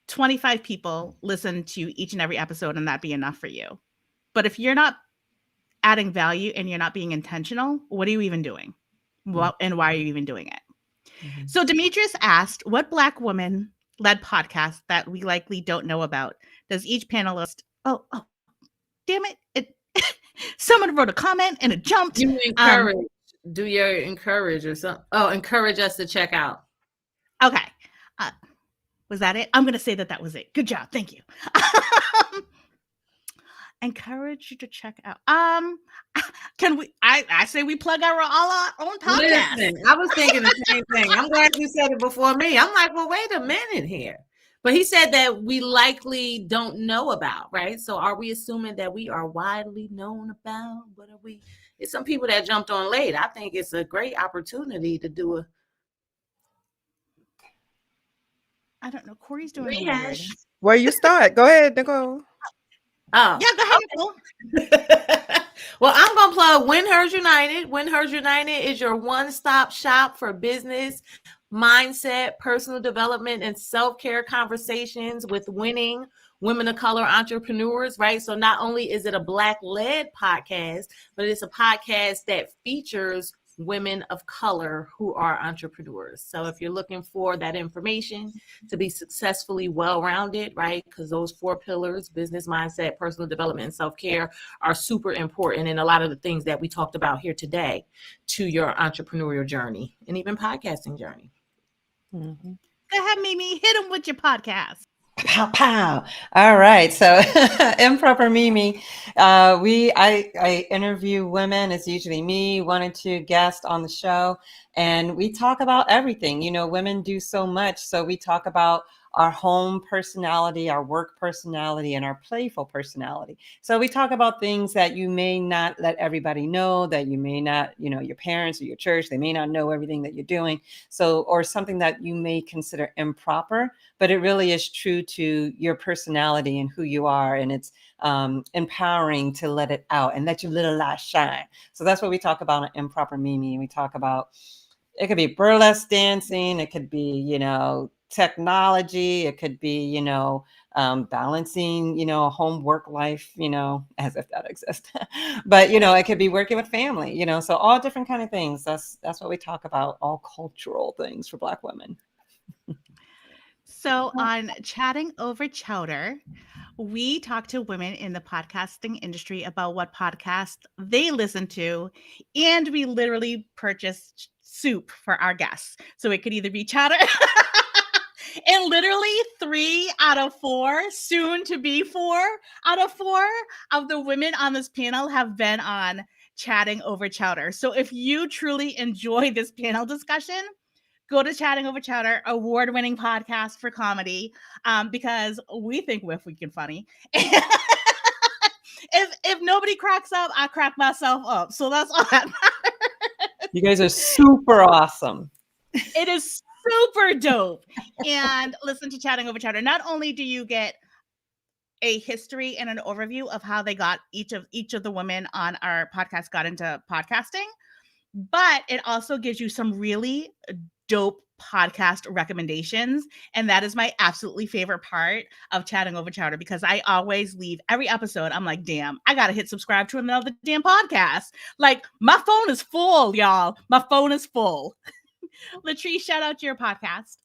25 people listen to each and every episode and that be enough for you. But if you're not adding value and you're not being intentional, what are you even doing? And why are you even doing it? So Demetrius asked, what Black woman-led podcast that we likely don't know about does each panelist... Oh, damn it. Someone wrote a comment and it jumped. You encourage. Do your encourage or something. Oh, encourage us to check out. Okay. Was that it? I'm going to say that was it. Good job. Thank you. Encourage you to check out. Can we? I say we plug our own podcast. Listen, I was thinking the same thing. I'm glad you said it before me. I'm like, well, wait a minute here. But he said that we likely don't know about, right? So are we assuming that we are widely known about? What are we? It's some people that jumped on late. I think it's a great opportunity to do a... I don't know. Corey's doing weird. Where you start? Go ahead, Nicole. Oh, yeah, go ahead. Well, I'm going to plug When Hers United. When Hers United is your one-stop shop for business, mindset, personal development, and self-care conversations with winning women of color entrepreneurs, right? So not only is it a Black-led podcast, but it's a podcast that features women of color who are entrepreneurs. So if you're looking for that information to be successfully well-rounded, right? Because those 4 pillars, business, mindset, personal development, and self-care, are super important in a lot of the things that we talked about here today to your entrepreneurial journey and even podcasting journey. Go ahead, Mimi. Hit them with your podcast. Pow, pow. All right. So Improper Mimi, I interview women. It's usually me, 1 or 2 guests on the show. And we talk about everything. You know, women do so much. So we talk about our home personality, our work personality, and our playful personality. So we talk about things that you may not let everybody know, that you may not, you know, your parents or your church, they may not know everything that you're doing. So, or something that you may consider improper, but it really is true to your personality and who you are. And it's empowering to let it out and let your little light shine. So that's what we talk about on Improper Mimi. And we talk about, it could be burlesque dancing. It could be, you know, technology. It could be, you know, balancing, you know, home work life, you know, as if that exists. But, you know, it could be working with family, you know, so all different kind of things. That's what we talk about, all cultural things for Black women. So on Chatting Over Chowder, we talk to women in the podcasting industry about what podcast they listen to, and we literally purchase soup for our guests. So it could either be chowder, and literally 3 out of 4, soon to be 4 out of 4 of the women on this panel have been on Chatting Over Chowder. So if you truly enjoy this panel discussion, go to Chatting Over Chowder, award-winning podcast for comedy, because we think we're freaking funny. If nobody cracks up, I crack myself up. So that's all that matters. You guys are super awesome. It is super dope. And listen to Chatting Over Chowder. Not only do you get a history and an overview of how they got each of the women on our podcast got into podcasting, but it also gives you some really dope podcast recommendations. And that is my absolutely favorite part of Chatting Over Chowder, because I always leave every episode. I'm like, damn, I got to hit subscribe to another damn podcast. Like, my phone is full, y'all. My phone is full. Latrice, shout out to your podcast.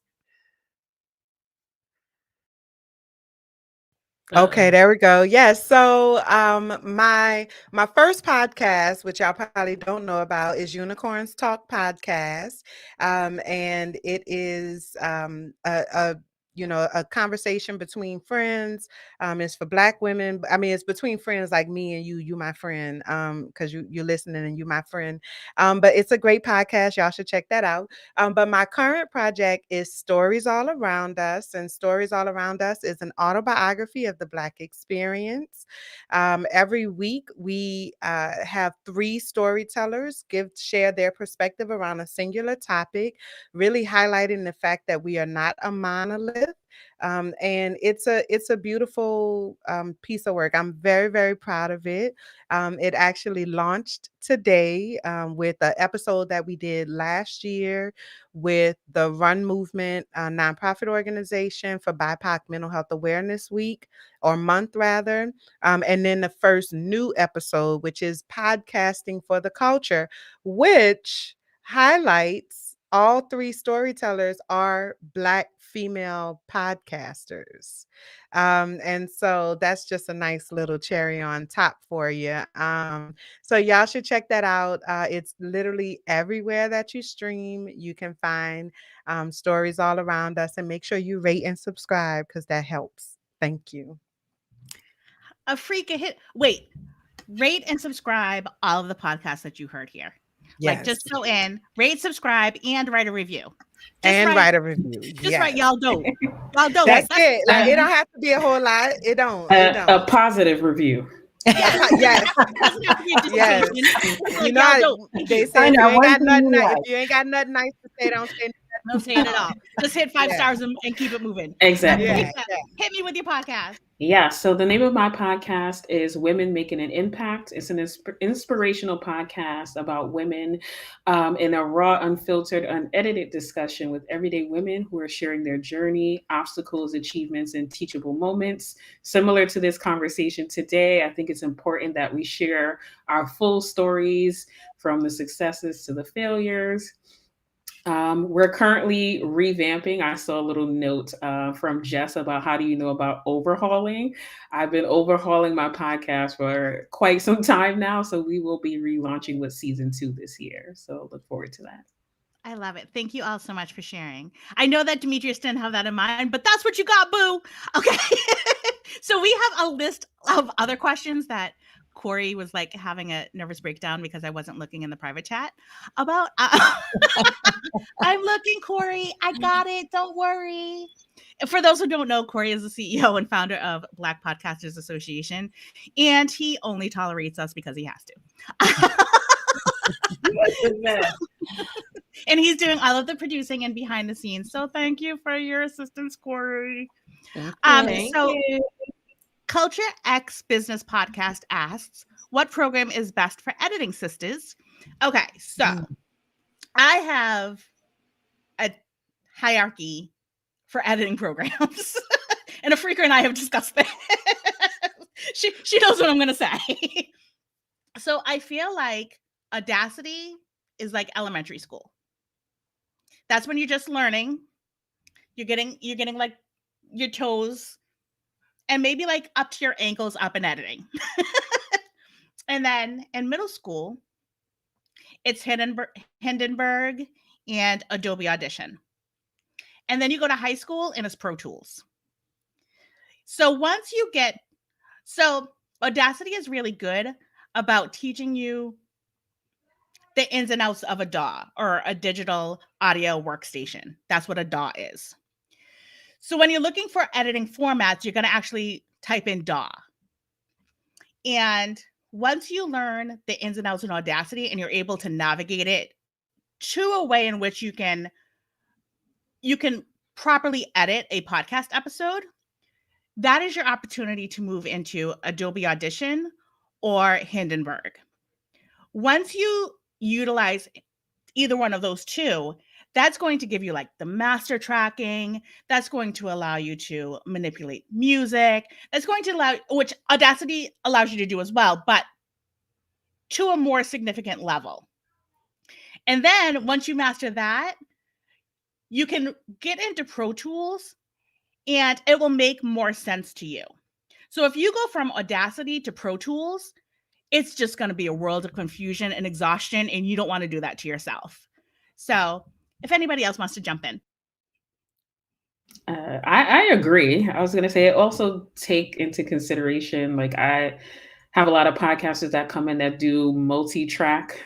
Okay, there we go. Yes. So my first podcast, which y'all probably don't know about, is Unicorns Talk Podcast. And it is a conversation between friends. It's for Black women. I mean, it's between friends like me and you my friend, because you're listening and you my friend. But it's a great podcast. Y'all should check that out. But my current project is Stories All Around Us. And Stories All Around Us is an autobiography of the Black experience. Every week, we have 3 storytellers share their perspective around a singular topic, really highlighting the fact that we are not a monolith. And it's a beautiful piece of work. I'm very, very proud of it. It actually launched today with an episode that we did last year with the Run Movement nonprofit organization for BIPOC Mental Health Awareness Week, or month rather. And then the first new episode, which is Podcasting for the Culture, which highlights all 3 storytellers are Black female podcasters. And so that's just a nice little cherry on top for you. So y'all should check that out. It's literally everywhere that you stream. You can find Stories All Around Us, and make sure you rate and subscribe, because that helps. Thank you. A freak a hit. Wait, rate and subscribe all of the podcasts that you heard here. Yes. Like, just go in, rate, subscribe, and write a review. Write a review. Just write, y'all dope. Y'all dope. That's it. Like, it don't have to be a whole lot. It don't. A positive review. Yes. Yes. Doesn't have to be a dissertation. You Like, know, y'all dope. they say if you ain't got nothing nice to say, don't say Don't say it at all. Just hit 5 stars and keep it moving. Exactly. Hit me with your podcast. Yeah. So the name of my podcast is Women Making an Impact. It's an inspirational podcast about women in a raw, unfiltered, unedited discussion with everyday women who are sharing their journey, obstacles, achievements, and teachable moments. Similar to this conversation today, I think it's important that we share our full stories, from the successes to the failures. We're currently revamping. I saw a little note from Jess about how do you know about overhauling. I've been overhauling my podcast for quite some time now, so we will be relaunching with season 2 this year. So look forward to that. I love it. Thank you all so much for sharing. I know that Demetrius didn't have that in mind, but that's what you got, boo. Okay. So we have a list of other questions that Corey was like having a nervous breakdown because I wasn't looking in the private chat about. I'm looking, Corey. I got it. Don't worry. For those who don't know, Corey is the CEO and founder of Black Podcasters Association, and he only tolerates us because he has to. And he's doing all of the producing and behind the scenes. So thank you for your assistance, Corey. Thank you. Culture X Business Podcast asks, what program is best for editing sisters? Okay, so I have a hierarchy for editing programs. And a freaker and I have discussed that. She knows what I'm going to say. So I feel like Audacity is like elementary school. That's when you're just learning. You're getting like your toes and maybe like up to your ankles up in editing. And then in middle school, it's Hindenburg and Adobe Audition. And then you go to high school and it's Pro Tools. So Audacity is really good about teaching you the ins and outs of a DAW, or a digital audio workstation. That's what a DAW is. So when you're looking for editing formats, you're going to actually type in DAW. And once you learn the ins and outs in Audacity and you're able to navigate it to a way in which you can properly edit a podcast episode, that is your opportunity to move into Adobe Audition or Hindenburg. Once you utilize either one of those two, that's going to give you like the master tracking. That's going to allow you to manipulate music. That's going to allow, which Audacity allows you to do as well, but to a more significant level. And then once you master that, you can get into Pro Tools and it will make more sense to you. So if you go from Audacity to Pro Tools, it's just going to be a world of confusion and exhaustion, and you don't want to do that to yourself. So if anybody else wants to jump in. I agree. I was going to say, also take into consideration, like I have a lot of podcasters that come in that do multi-track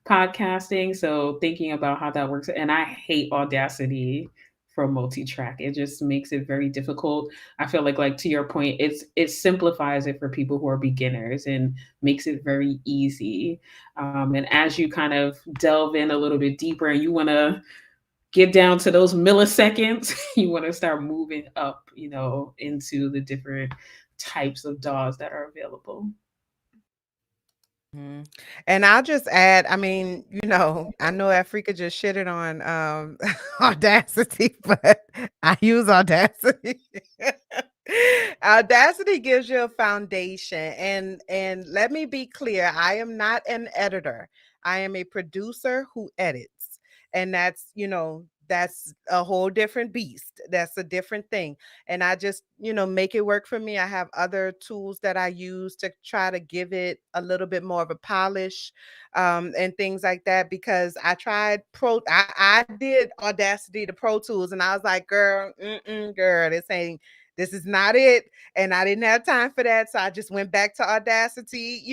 podcasting. So thinking about how that works, and I hate Audacity for multi-track. It just makes it very difficult. I feel like to your point, it simplifies it for people who are beginners and makes it very easy. And as you kind of delve in a little bit deeper and you want to get down to those milliseconds, you want to start moving up, into the different types of DAWs that are available. And I'll just add, I mean, I know Africa just shitted on Audacity, but I use Audacity. Audacity gives you a foundation, and let me be clear, I am not an editor. I am a producer who edits, and that's a whole different beast. That's a different thing. And I just, make it work for me. I have other tools that I use to try to give it a little bit more of a polish, and things like that, because I tried I did Audacity to Pro Tools, and I was like, girl, this is not it. And I didn't have time for that. So I just went back to Audacity,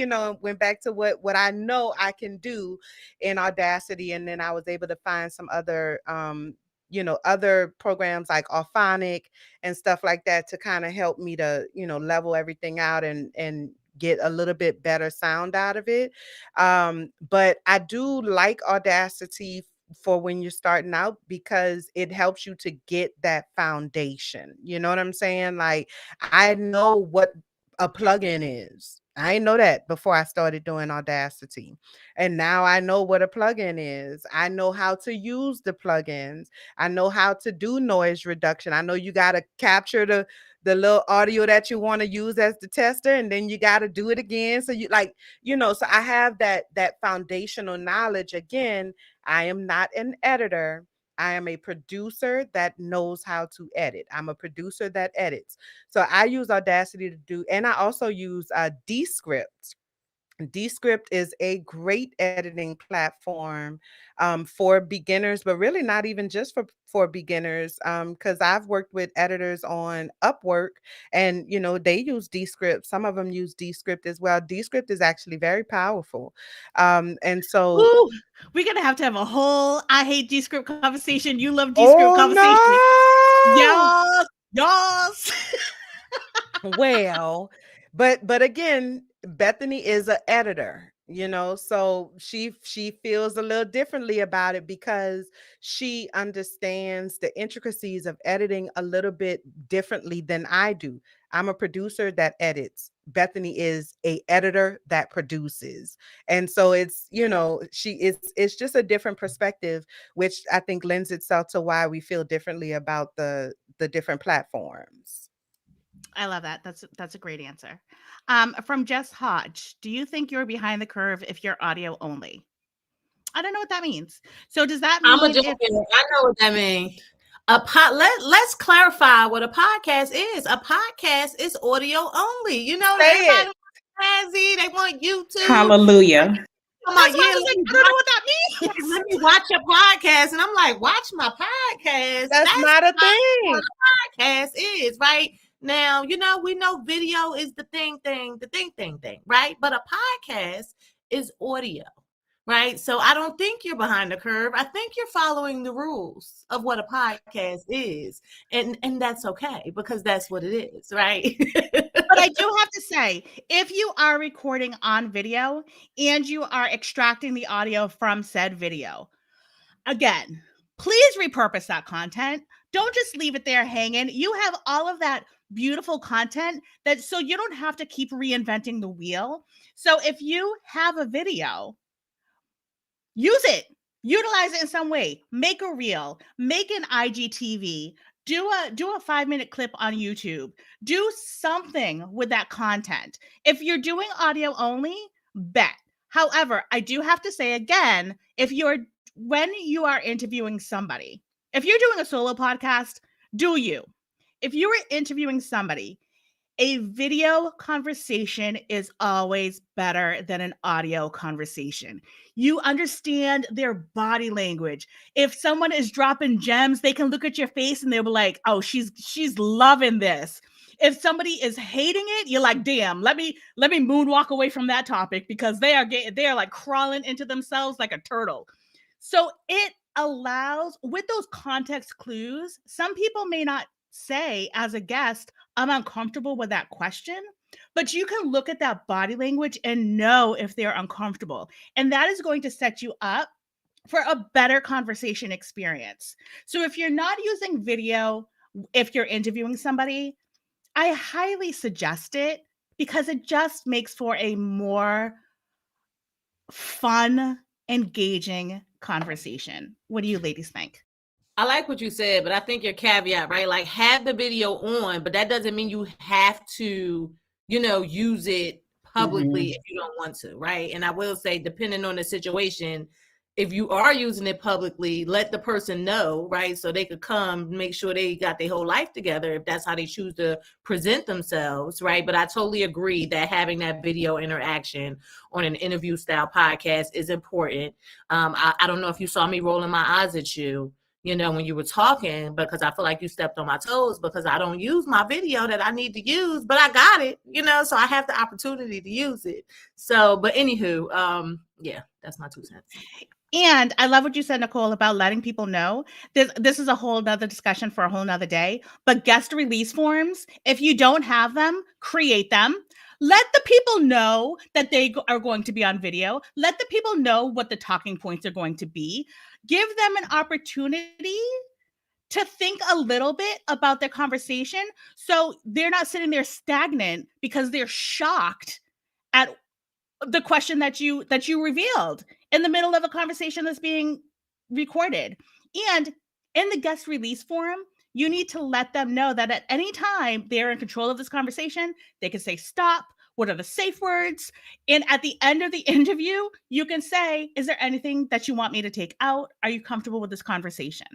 went back to what I know I can do in Audacity. And then I was able to find some other, other programs like Auphonic and stuff like that to kind of help me to, level everything out and get a little bit better sound out of it. But I do like Audacity for when you're starting out, because it helps you to get that foundation. You know what I'm saying? Like, I know what a plugin is. I didn't know that before I started doing Audacity. And now I know what a plugin is. I know how to use the plugins. I know how to do noise reduction. I know you got to capture the little audio that you want to use as the tester, and then you got to do it again. So so I have that foundational knowledge. Again, I am not an editor. I am a producer that knows how to edit. I'm a producer that edits. So I use Audacity to do, and I also use Descript. Descript is a great editing platform for beginners, but really not even just for beginners, because I've worked with editors on Upwork, and they use Descript. Some of them use Descript as well. Descript is actually very powerful, and so. Ooh, we're gonna have to have a whole I hate Descript conversation. You love Descript conversation. No! Yes. Well, but again, Bethany is an editor, so she feels a little differently about it because she understands the intricacies of editing a little bit differently than I do. I'm a producer that edits. Bethany is a editor that produces. And so it's, it's just a different perspective, which I think lends itself to why we feel differently about the different platforms. I love that. That's a great answer. From Jess Hodge, do you think you're behind the curve if you're audio only? I don't know what that means. So does that mean I know what that means. Let's clarify what a podcast is. A podcast is audio only. Everybody wants they want YouTube. Hallelujah. That's why I was like, I don't know what that means. Let me watch a podcast. And I'm like, watch my podcast. That's not a thing. What a podcast is, right? Now, we know video is the thing, right? But a podcast is audio, right? So I don't think you're behind the curve. I think you're following the rules of what a podcast is. And that's okay, because that's what it is, right? But I do have to say, if you are recording on video and you are extracting the audio from said video, again, please repurpose that content. Don't just leave it there hanging. You have all of that beautiful content that so you don't have to keep reinventing the wheel. So if you have a video, use it, utilize it in some way, make a reel, make an IGTV, do a 5-minute clip on YouTube, do something with that content. If you're doing audio only, bet. However, I do have to say again, when you are interviewing somebody, if you're doing a solo podcast, do you? If you were interviewing somebody, a video conversation is always better than an audio conversation. You understand their body language. If someone is dropping gems, they can look at your face and they'll be like, "Oh, she's loving this." If somebody is hating it, you're like, "Damn, let me moonwalk away from that topic because they are like crawling into themselves like a turtle." So it allows, with those context clues, some people may not say as a guest, "I'm uncomfortable with that question," but you can look at that body language and know if they're uncomfortable. And that is going to set you up for a better conversation experience. So if you're not using video, if you're interviewing somebody, I highly suggest it because it just makes for a more fun, engaging conversation. What do you ladies think? I like what you said, but I think your caveat, right? Like have the video on, but that doesn't mean you have to, use it publicly if you don't want to, right? And I will say, depending on the situation, if you are using it publicly, let the person know, right? So they could come, make sure they got their whole life together if that's how they choose to present themselves, right? But I totally agree that having that video interaction on an interview style podcast is important. I don't know if you saw me rolling my eyes at you, when you were talking, because I feel like you stepped on my toes because I don't use my video that I need to use, but I got it, so I have the opportunity to use it. So, but anywho, yeah, that's my 2 cents. And I love what you said, Nicole, about letting people know. This is a whole nother discussion for a whole nother day. But guest release forms, if you don't have them, create them. Let the people know that they are going to be on video. Let the people know what the talking points are going to be. Give them an opportunity to think a little bit about their conversation so they're not sitting there stagnant because they're shocked at the question that you revealed in the middle of a conversation that's being recorded. And in the guest release forum, you need to let them know that at any time they're in control of this conversation, they can say stop, what are the safe words? And at the end of the interview, you can say, is there anything that you want me to take out? Are you comfortable with this conversation?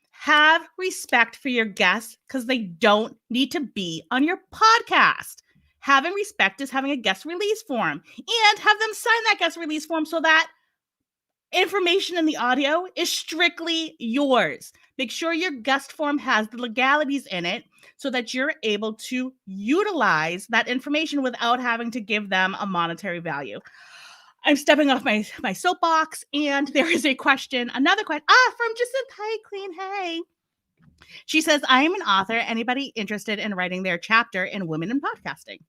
Have respect for your guests because they don't need to be on your podcast. Having respect is having a guest release form and have them sign that guest release form so that information in the audio is strictly yours. Make sure your guest form has the legalities in it so that you're able to utilize that information without having to give them a monetary value. I'm stepping off my soapbox, and there is a question, another question, from Jacinth. Hi, Clean. Hey. She says, I am an author. Anybody interested in writing their chapter in Women in Podcasting?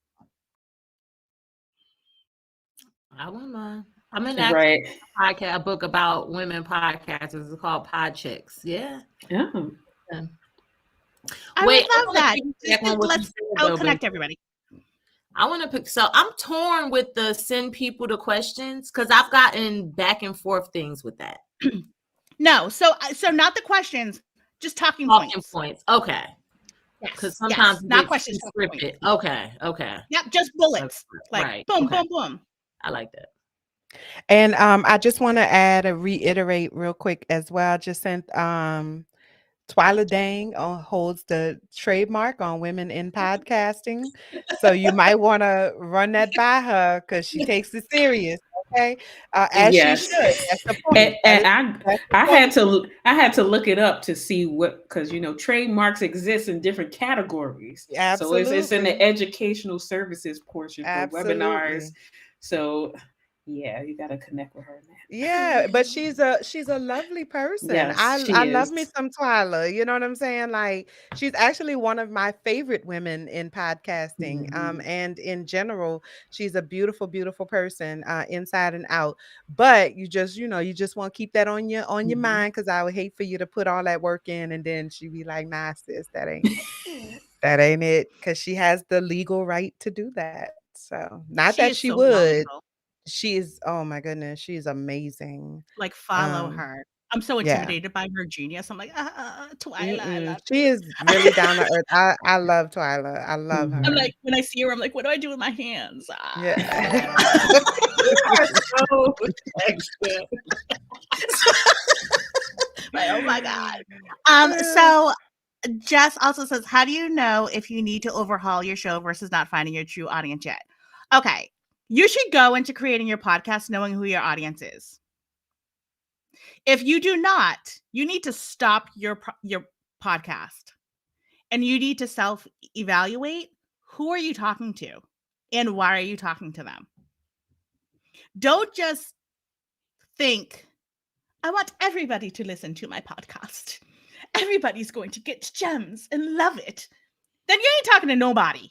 I wouldn't mind. I'm in Right. a book about women podcasters. It's called Pod Chicks. Yeah. Oh. Yeah. I would love that. I'll connect everybody. I want to pick. So I'm torn with the send people the questions because I've gotten back and forth things with that. No, so not the questions, just talking points. Okay. Because sometimes not questions, scripted. Okay. Yep, just bullets. Like right. Boom, boom, boom. I like that. And I just want to reiterate real quick as well. Just sent Twyla Dang holds the trademark on women in podcasting. So you might want to run that by her because she takes it serious. Okay. As yes. she should. That's the point. And I had to look it up to see what, because trademarks exist in different categories. Absolutely. So it's in the educational services portion for Absolutely. webinars. So yeah, you got to connect with her now. Yeah, but she's a lovely person. Yes, I love me some Twyla. You know what I'm saying? Like she's actually one of my favorite women in podcasting. And in general, she's a beautiful, beautiful person, inside and out. But you just want to keep that on your mind because I would hate for you to put all that work in and then she be like, nah, sis, that ain't. That ain't it, because she has the legal right to do that. So, not She that is she so would. knowledgeable. She is, oh my goodness, she's amazing. Like, follow Um, her. I'm so yeah. intimidated by her genius. I'm like, Twyla, I Mm-mm. love She you. is really down to earth. I love Twyla. I love I'm her. Mhm. like, when I see her, I'm like, what do I do with my hands? Yeah. You are so extra. Like, oh my God. So Jess also says, how do you know if you need to overhaul your show versus not finding your true audience yet? Okay. You should go into creating your podcast knowing who your audience is. If you do not, you need to stop your podcast and you need to self-evaluate. Who are you talking to and why are you talking to them? Don't just think, I want everybody to listen to my podcast. Everybody's going to get gems and love it. Then you ain't talking to nobody.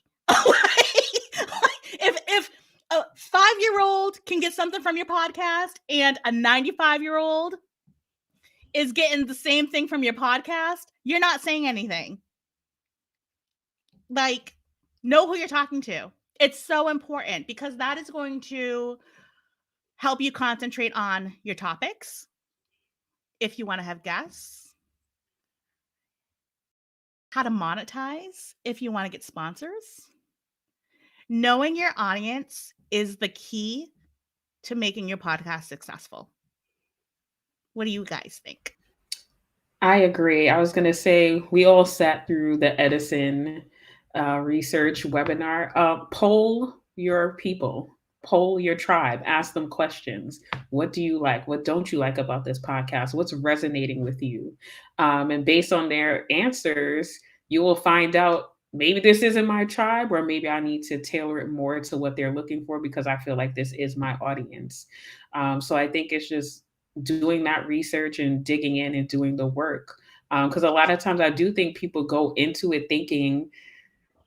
if a 5-year-old can get something from your podcast and a 95-year-old is getting the same thing from your podcast, you're not saying anything. Like, know who you're talking to. It's so important because that is going to help you concentrate on your topics. If you want to have guests, how to monetize if you want to get sponsors. Knowing your audience is the key to making your podcast successful. What do you guys think? I agree. I was going to say we all sat through the Edison research webinar. Poll your people, poll your tribe, ask them questions. What do you like? What don't you like about this podcast? What's resonating with you? And based on their answers, you will find out maybe this isn't my tribe, or maybe I need to tailor it more to what they're looking for because I feel like this is my audience. So I think it's just doing that research and digging in and doing the work. Because a lot of times I do think people go into it thinking,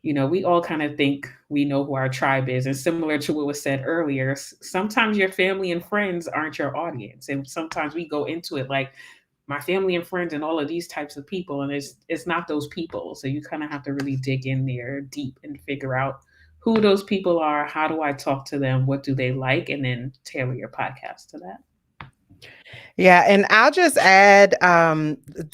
we all kind of think we know who our tribe is. And similar to what was said earlier, sometimes your family and friends aren't your audience. And sometimes we go into it like my family and friends and all of these types of people. And it's not those people. So you kind of have to really dig in there deep and figure out who those people are. How do I talk to them? What do they like? And then tailor your podcast to that. Yeah, and I'll just add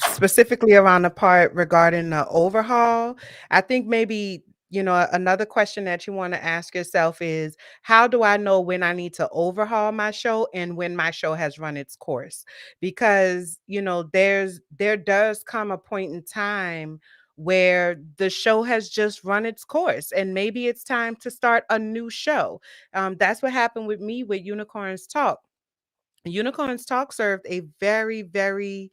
specifically around the part regarding the overhaul. I think maybe, another question that you want to ask yourself is, how do I know when I need to overhaul my show and when my show has run its course? Because, there does come a point in time where the show has just run its course and maybe it's time to start a new show. That's what happened with me with Unicorns Talk. Unicorns Talk served a very, very,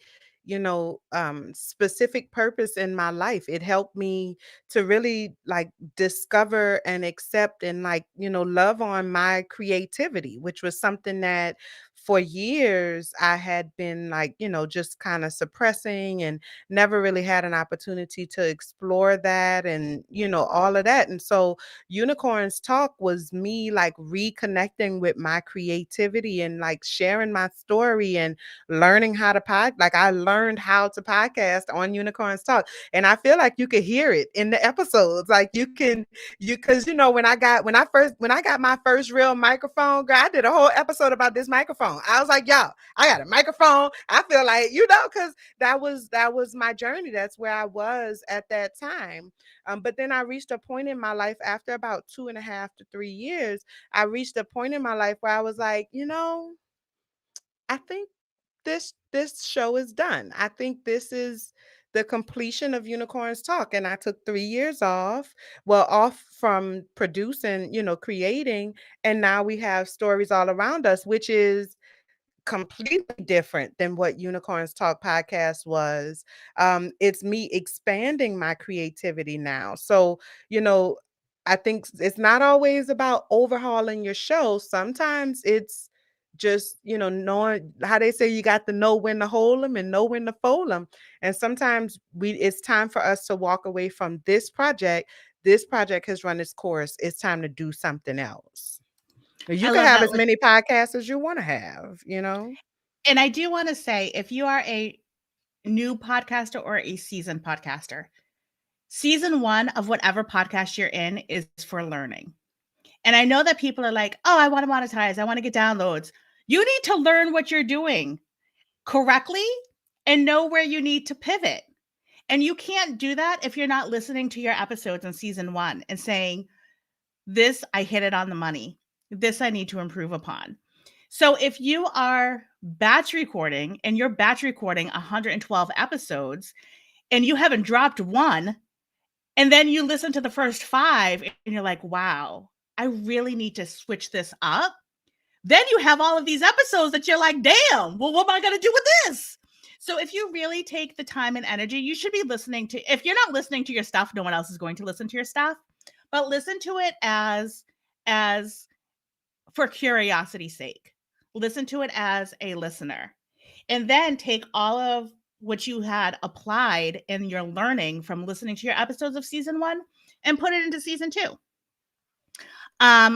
specific purpose in my life. It helped me to really like discover and accept and like, love on my creativity, which was something that for years I had been like, just kind of suppressing and never really had an opportunity to explore that and, all of that. And so Unicorns Talk was me like reconnecting with my creativity and like sharing my story and learning how to like I learned how to podcast on Unicorns Talk. And I feel like you could hear it in the episodes. Like because when I got my first real microphone, girl, I did a whole episode about this microphone. I was like, y'all, I got a microphone. I feel like, because that was my journey. That's where I was at that time. But then I reached a point in my life after about 2.5 to 3 years. I reached a point in my life where I was like, I think this show is done. I think this is the completion of Unicorns Talk. And I took 3 years off, off from producing, creating. And now we have Stories All Around Us, which is completely different than what Unicorns Talk podcast was. It's me expanding my creativity now. So, I think it's not always about overhauling your show. Sometimes it's just, knowing how they say you got to know when to hold them and know when to fold them. And sometimes it's time for us to walk away from this project. This project has run its course. It's time to do something else. You I can love have that. as many podcasts as you want to have. And I do want to say, if you are a new podcaster or a seasoned podcaster, season 1 of whatever podcast you're in is for learning. And I know that people are like, oh, I want to monetize, I want to get downloads. You need to learn what you're doing correctly and know where you need to pivot. And you can't do that if you're not listening to your episodes in season 1 and saying, this, I hit it on the money. This, I need to improve upon. So if you are batch recording and you're batch recording 112 episodes and you haven't dropped one, and then you listen to the first 5 and you're like, wow, I really need to switch this up. Then you have all of these episodes that you're like, damn, well, what am I going to do with this? So if you really take the time and energy, you should be listening to, if you're not listening to your stuff, no one else is going to listen to your stuff, but listen to it as for curiosity's sake. Listen to it as a listener. And then take all of what you had applied in your learning from listening to your episodes of season 1 and put it into season 2.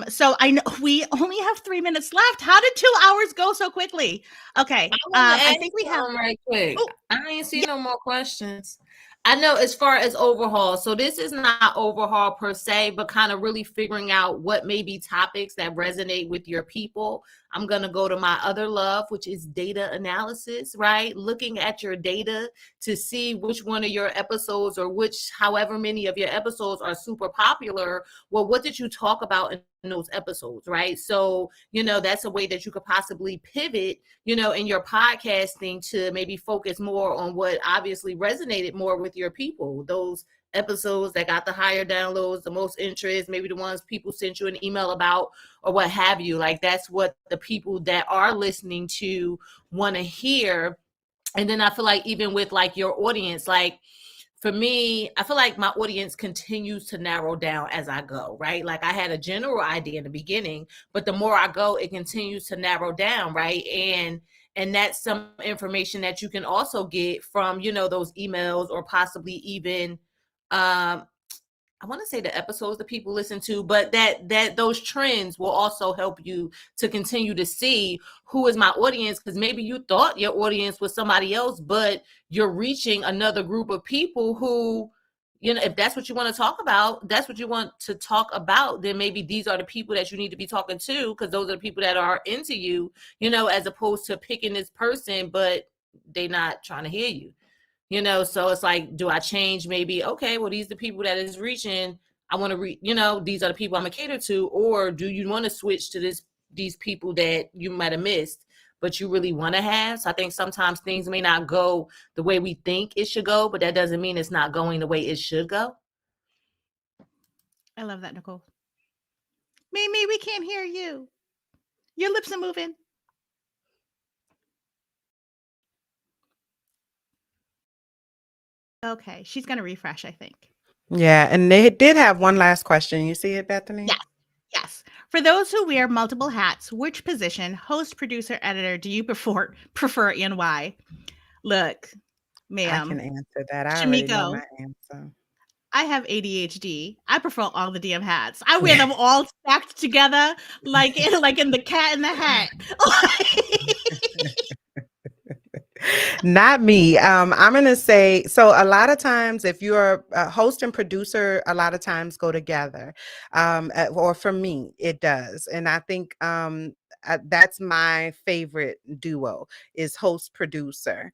So I know we only have 3 minutes left. How did 2 hours go so quickly? Okay. I think we have right quick. Oh, I ain't see no more questions. I know as far as overhaul, so this is not overhaul per se, but kind of really figuring out what may be topics that resonate with your people. I'm going to go to my other love, which is data analysis, right? Looking at your data to see which one of your episodes or which, however many of your episodes are super popular. Well, what did you talk about in those episodes, right? So, that's a way that you could possibly pivot, in your podcasting to maybe focus more on what obviously resonated more with your people. Those episodes that got the higher downloads, the most interest, maybe the ones people sent you an email about or what have you. Like that's what the people that are listening to want to hear. And then I feel like even with like your audience, like for me, I feel like my audience continues to narrow down as I go, right? Like I had a general idea in the beginning, but the more I go, it continues to narrow down, right? And that's some information that you can also get from, those emails or possibly even I want to say the episodes that people listen to, but that those trends will also help you to continue to see who is my audience, because maybe you thought your audience was somebody else, but you're reaching another group of people who, if that's what you want to talk about, then maybe these are the people that you need to be talking to, because those are the people that are into you, as opposed to picking this person, but they're not trying to hear you. So it's like, do I change? Maybe, okay, well, these are the people that is reaching. I want to these are the people I'm gonna cater to. Or do you want to switch to these people that you might have missed, but you really want to have? So I think sometimes things may not go the way we think it should go, but that doesn't mean it's not going the way it should go. I love that, Nicole. Mimi, we can't hear you. Your lips are moving. Okay, she's going to refresh, I think. Yeah, and they did have one last question. You see it, Bethany? Yes. For those who wear multiple hats, which position, host, producer, editor, do you prefer and why? Look, ma'am. I can answer that. I already know my answer. I have ADHD. I prefer all the damn hats. I wear them all stacked together like in the Cat in the Hat. Not me. I'm going to say, so a lot of times if you're a host and producer, a lot of times go together. Or for me, it does. And I think that's my favorite duo is host producer,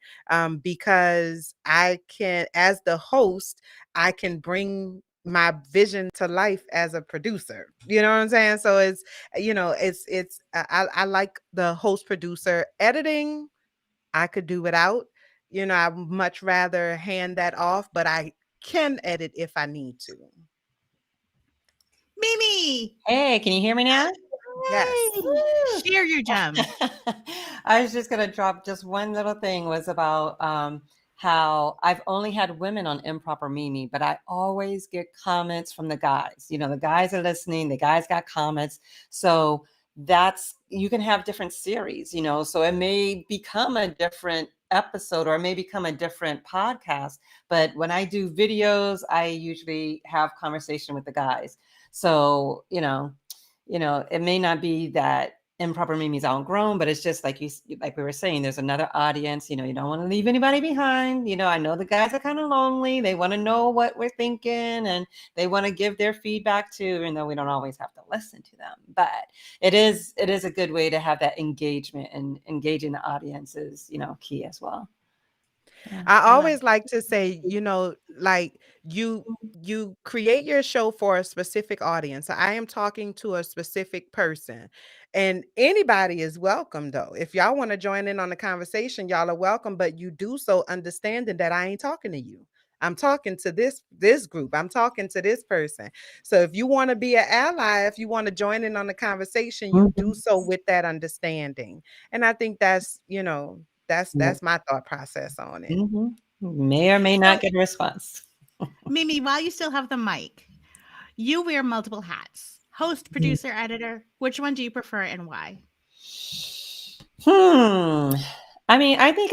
because I can, as the host, I can bring my vision to life as a producer. You know what I'm saying? So it's I like the host producer. Editing, I could do without. I'd much rather hand that off, but I can edit if I need to. Mimi! Hey, can you hear me now? Yes. Share your gems. I was just going to drop just one little thing was about how I've only had women on Improper Mimi, but I always get comments from the guys. The guys are listening. The guys got comments. So you can have different series, so it may become a different episode or it may become a different podcast. But when I do videos, I usually have conversation with the guys. So, it may not be that Improper Mimi's outgrown, but it's just like like we were saying, there's another audience. You don't want to leave anybody behind. I know the guys are kind of lonely. They want to know what we're thinking, and they want to give their feedback too, even though we don't always have to listen to them. But it is a good way to have that engagement, and engaging the audience is key as well. Yeah, I always like to say, like you create your show for a specific audience. I am talking to a specific person, and anybody is welcome though. If y'all want to join in on the conversation, y'all are welcome, but you do so understanding that I ain't talking to you. I'm talking to this group. I'm talking to this person. So if you want to be an ally, if you want to join in on the conversation, you do so with that understanding. And I think that's my thought process on it. May or may not get a response. Mimi, while you still have the mic, you wear multiple hats: host, producer, editor. Which one do you prefer and why? I mean, I think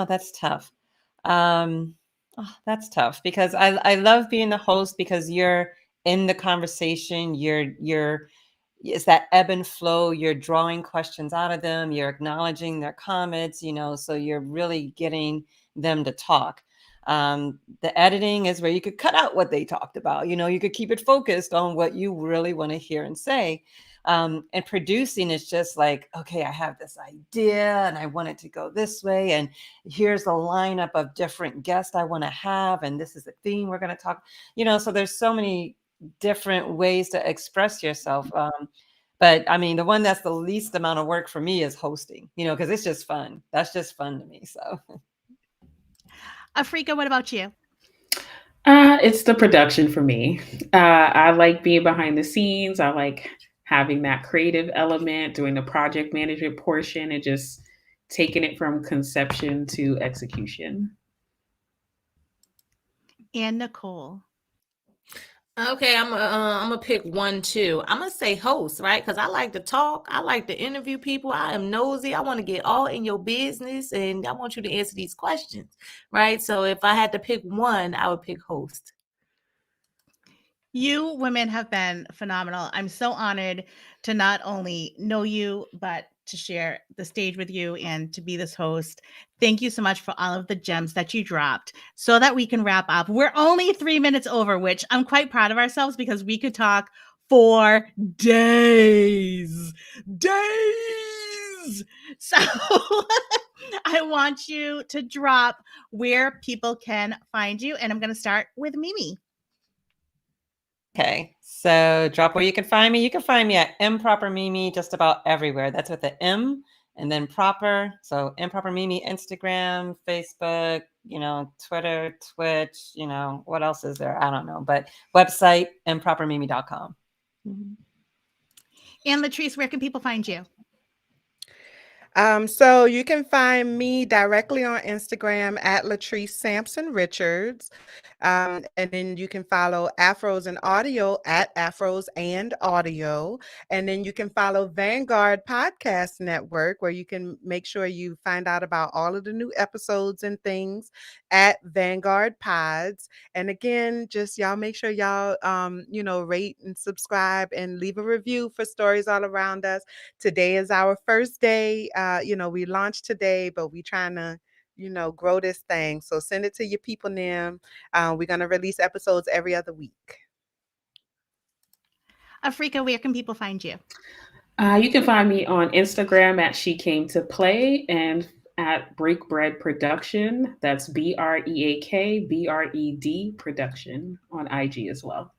that's tough. That's tough because I love being the host because you're in the conversation. It's that ebb and flow. You're drawing questions out of them. You're acknowledging their comments, so you're really getting them to talk. The editing is where you could cut out what they talked about. You could keep it focused on what you really want to hear and say. And producing is just like, okay, I have this idea and I want it to go this way. And here's a lineup of different guests I want to have. And this is the theme we're going to talk, so there's so many different ways to express yourself. But I mean, the one that's the least amount of work for me is hosting, because it's just fun. That's just fun to me. So. Afrika, what about you? It's the production for me. I like being behind the scenes. I like having that creative element, doing the project management portion, and just taking it from conception to execution. And Nicole. Okay, I'm gonna pick one too. I'm gonna say host, right? Because I like to talk. I like to interview people. I am nosy. I want to get all in your business, and I want you to answer these questions, right? So if I had to pick one, I would pick host. You women have been phenomenal. I'm so honored to not only know you, but to share the stage with you and to be this host. Thank you so much for all of the gems that you dropped so that we can wrap up. We're only 3 minutes over, which I'm quite proud of ourselves because we could talk for days. So I want you to drop where people can find you. And I'm going to start with Mimi. Okay, so drop where you can find me. You can find me at Improper Mimi just about everywhere. That's with the M and then proper. So Improper Mimi, Instagram, Facebook, Twitter, Twitch, what else is there? I don't know. But website, impropermimi.com. And Latrice, where can people find you? So you can find me directly on Instagram at Latrice Sampson Richards. And then you can follow Afros and Audio at Afros and Audio. And then you can follow Vanguard Podcast Network, where you can make sure you find out about all of the new episodes and things at Vanguard Pods. And again, just y'all make sure y'all, rate and subscribe and leave a review for Stories All Around Us. Today is our first day. We launched today, but we trying to grow this thing. So send it to your people, Nim. We're going to release episodes every other week. Afrika, where can people find you? You can find me on Instagram at She Came to Play and at Break Bread Production. That's BreakBread Production on IG as well.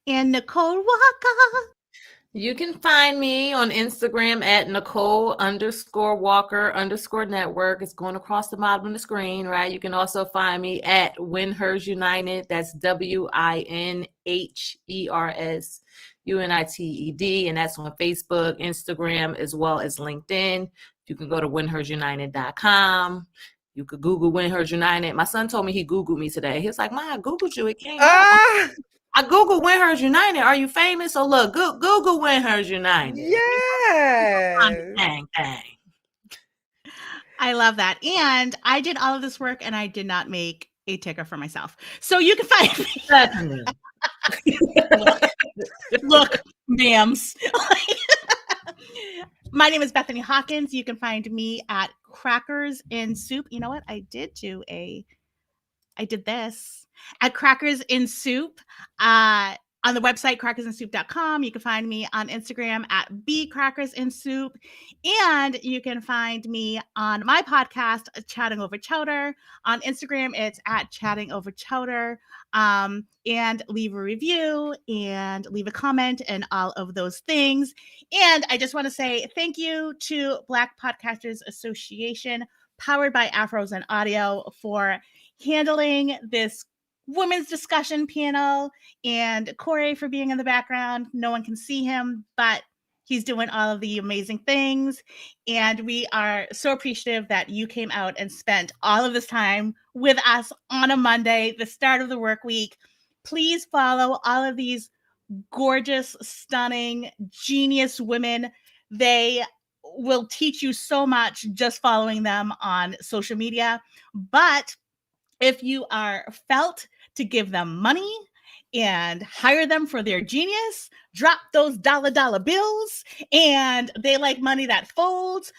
And Nicole Walker. You can find me on Instagram at Nicole_Walker_network. It's going across the bottom of the screen, right? You can also find me at Win Hers United. That's WinHersUnited. And that's on Facebook, Instagram, as well as LinkedIn. You can go to winhersunited.com. You could Google Win Hers United. My son told me he Googled me today. He was like, Ma, I Googled you. It came up. I Googled Win Hers United. Are you famous? So look, Google Win Hers United. Yes. Dang. I love that. And I did all of this work and I did not make a ticker for myself. So you can find me. Certainly. Look, ma'ams. My name is Bethany Hawkins. You can find me at Crackers in Soup. You know what? I did this at Crackers in Soup. On the website, crackersinsoup.com. You can find me on Instagram at bcrackersinsoup. And you can find me on my podcast, Chatting Over Chowder. On Instagram, it's at Chatting Over Chowder. And leave a review and leave a comment and all of those things. And I just want to say thank you to Black Podcasters Association, powered by Afros and Audio, for handling this women's discussion panel, and Corey for being in the background. No one can see him, but he's doing all of the amazing things. And we are so appreciative that you came out and spent all of this time with us on a Monday, the start of the work week. Please follow all of these gorgeous, stunning, genius women. They will teach you so much just following them on social media. But if you are felt to give them money and hire them for their genius, drop those dollar bills, and they like money that folds,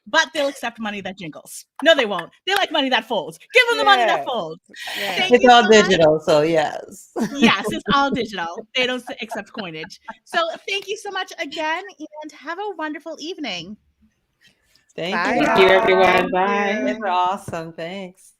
but they'll accept money that jingles. No, they won't. They like money that folds. Give them the money that folds. Yes. It's all digital, so yes. Yes, it's all digital. They don't accept coinage. So thank you so much again, and have a wonderful evening. Thank Bye, you. Thank you, y'all. everyone. Thank Bye. you. You're awesome. Thanks.